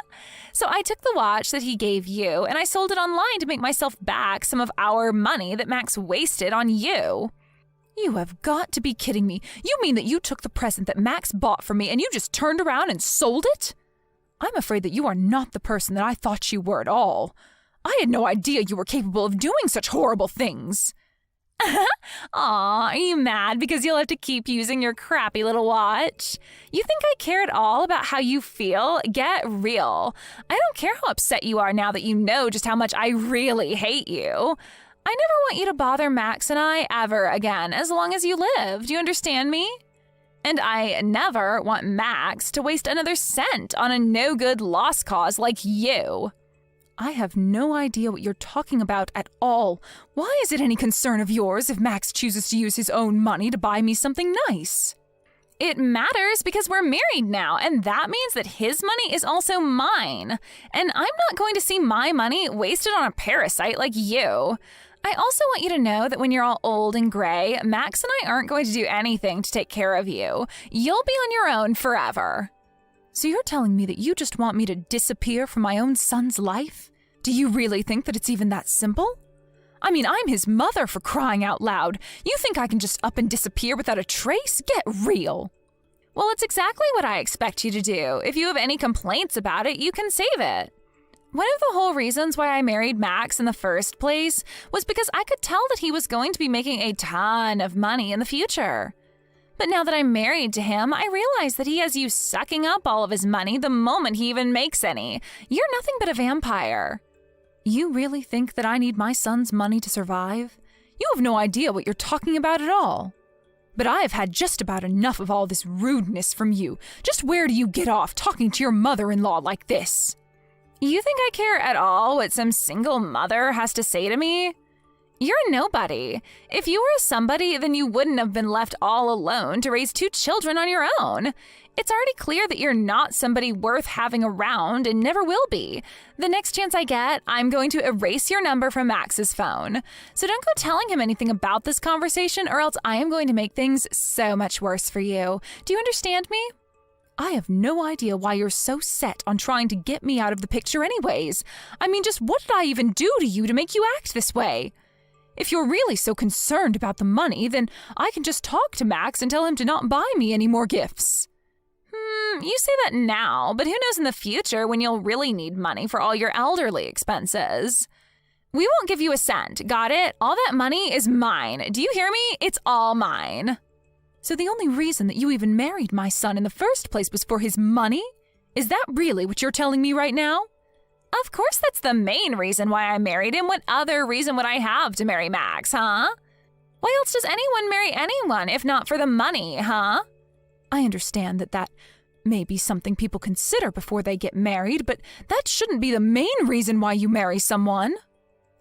So I took the watch that he gave you and I sold it online to make myself back some of our money that Max wasted on you. You have got to be kidding me. You mean that you took the present that Max bought for me and you just turned around and sold it? I'm afraid that you are not the person that I thought you were at all. I had no idea you were capable of doing such horrible things. Aw, are you mad because you'll have to keep using your crappy little watch? You think I care at all about how you feel? Get real. I don't care how upset you are now that you know just how much I really hate you. I never want you to bother Max and I ever again, as long as you live. Do you understand me? And I never want Max to waste another cent on a no-good lost cause like you. I have no idea what you're talking about at all. Why is it any concern of yours if Max chooses to use his own money to buy me something nice? It matters because we're married now, and that means that his money is also mine. And I'm not going to see my money wasted on a parasite like you. I also want you to know that when you're all old and gray, Max and I aren't going to do anything to take care of you. You'll be on your own forever. So you're telling me that you just want me to disappear from my own son's life? Do you really think that it's even that simple? I mean, I'm his mother, for crying out loud. You think I can just up and disappear without a trace? Get real. Well, it's exactly what I expect you to do. If you have any complaints about it, you can save it. One of the whole reasons why I married Max in the first place was because I could tell that he was going to be making a ton of money in the future. But now that I'm married to him, I realize that he has you sucking up all of his money the moment he even makes any. You're nothing but a vampire. You really think that I need my son's money to survive? You have no idea what you're talking about at all. But I have had just about enough of all this rudeness from you. Just where do you get off talking to your mother-in-law like this? You think I care at all what some single mother has to say to me? You're a nobody. If you were a somebody, then you wouldn't have been left all alone to raise 2 children on your own. It's already clear that you're not somebody worth having around and never will be. The next chance I get, I'm going to erase your number from Max's phone. So don't go telling him anything about this conversation, or else I am going to make things so much worse for you. Do you understand me? I have no idea why you're so set on trying to get me out of the picture anyways. I mean, just what did I even do to you to make you act this way? If you're really so concerned about the money, then I can just talk to Max and tell him to not buy me any more gifts. You say that now, but who knows in the future when you'll really need money for all your elderly expenses. We won't give you a cent, got it? All that money is mine. Do you hear me? It's all mine. So the only reason that you even married my son in the first place was for his money? Is that really what you're telling me right now? Of course that's the main reason why I married him. What other reason would I have to marry Max, huh? Why else does anyone marry anyone if not for the money, huh? I understand that may be something people consider before they get married, but that shouldn't be the main reason why you marry someone.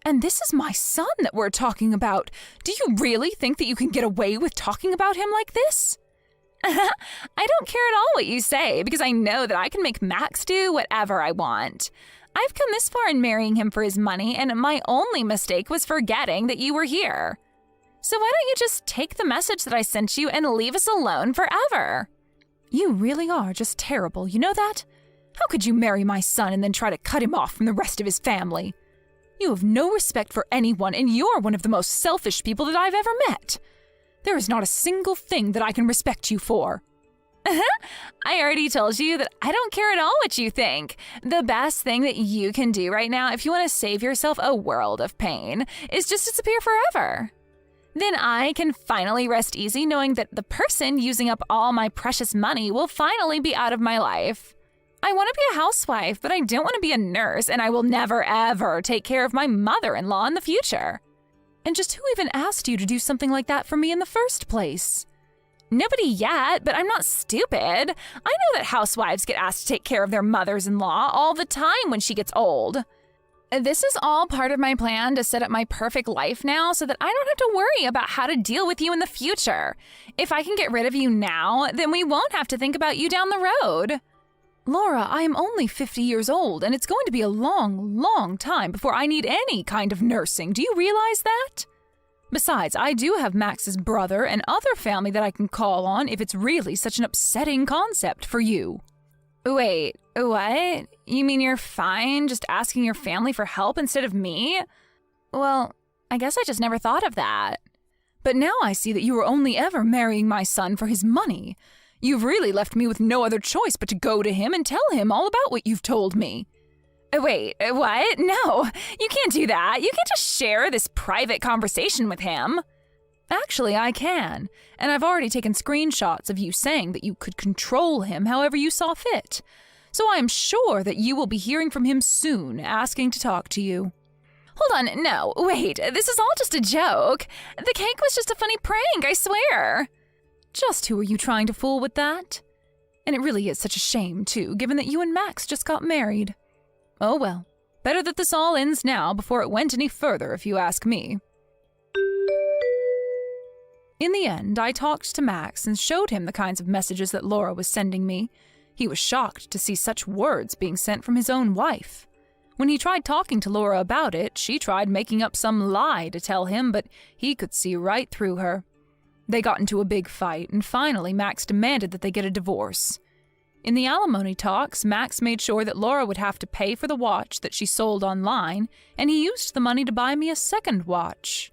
And this is my son that we're talking about. Do you really think that you can get away with talking about him like this? I don't care at all what you say, because I know that I can make Max do whatever I want. I've come this far in marrying him for his money, and my only mistake was forgetting that you were here. So why don't you just take the message that I sent you and leave us alone forever? You really are just terrible, you know that? How could you marry my son and then try to cut him off from the rest of his family? You have no respect for anyone, and you're one of the most selfish people that I've ever met. There is not a single thing that I can respect you for. I already told you that I don't care at all what you think. The best thing that you can do right now, if you want to save yourself a world of pain, is just disappear forever. Then I can finally rest easy knowing that the person using up all my precious money will finally be out of my life. I want to be a housewife, but I don't want to be a nurse, and I will never, ever take care of my mother-in-law in the future. And just who even asked you to do something like that for me in the first place? Nobody yet, but I'm not stupid. I know that housewives get asked to take care of their mothers-in-law all the time when she gets old. This is all part of my plan to set up my perfect life now so that I don't have to worry about how to deal with you in the future. If I can get rid of you now, then we won't have to think about you down the road. Laura, I am only 50 years old, and it's going to be a long, long time before I need any kind of nursing. Do you realize that? Besides, I do have Max's brother and other family that I can call on if it's really such an upsetting concept for you. Wait, what? You mean you're fine just asking your family for help instead of me? Well, I guess I just never thought of that. But now I see that you were only ever marrying my son for his money. You've really left me with no other choice but to go to him and tell him all about what you've told me. Wait, what? No, you can't do that. You can't just share this private conversation with him. Actually, I can, and I've already taken screenshots of you saying that you could control him however you saw fit. So I am sure that you will be hearing from him soon, asking to talk to you. Hold on, no, wait, this is all just a joke. The cake was just a funny prank, I swear. Just who are you trying to fool with that? And it really is such a shame, too, given that you and Max just got married. Oh well, better that this all ends now before it went any further, if you ask me. In the end, I talked to Max and showed him the kinds of messages that Laura was sending me. He was shocked to see such words being sent from his own wife. When he tried talking to Laura about it, she tried making up some lie to tell him, but he could see right through her. They got into a big fight, and finally Max demanded that they get a divorce. In the alimony talks, Max made sure that Laura would have to pay for the watch that she sold online, and he used the money to buy me a second watch.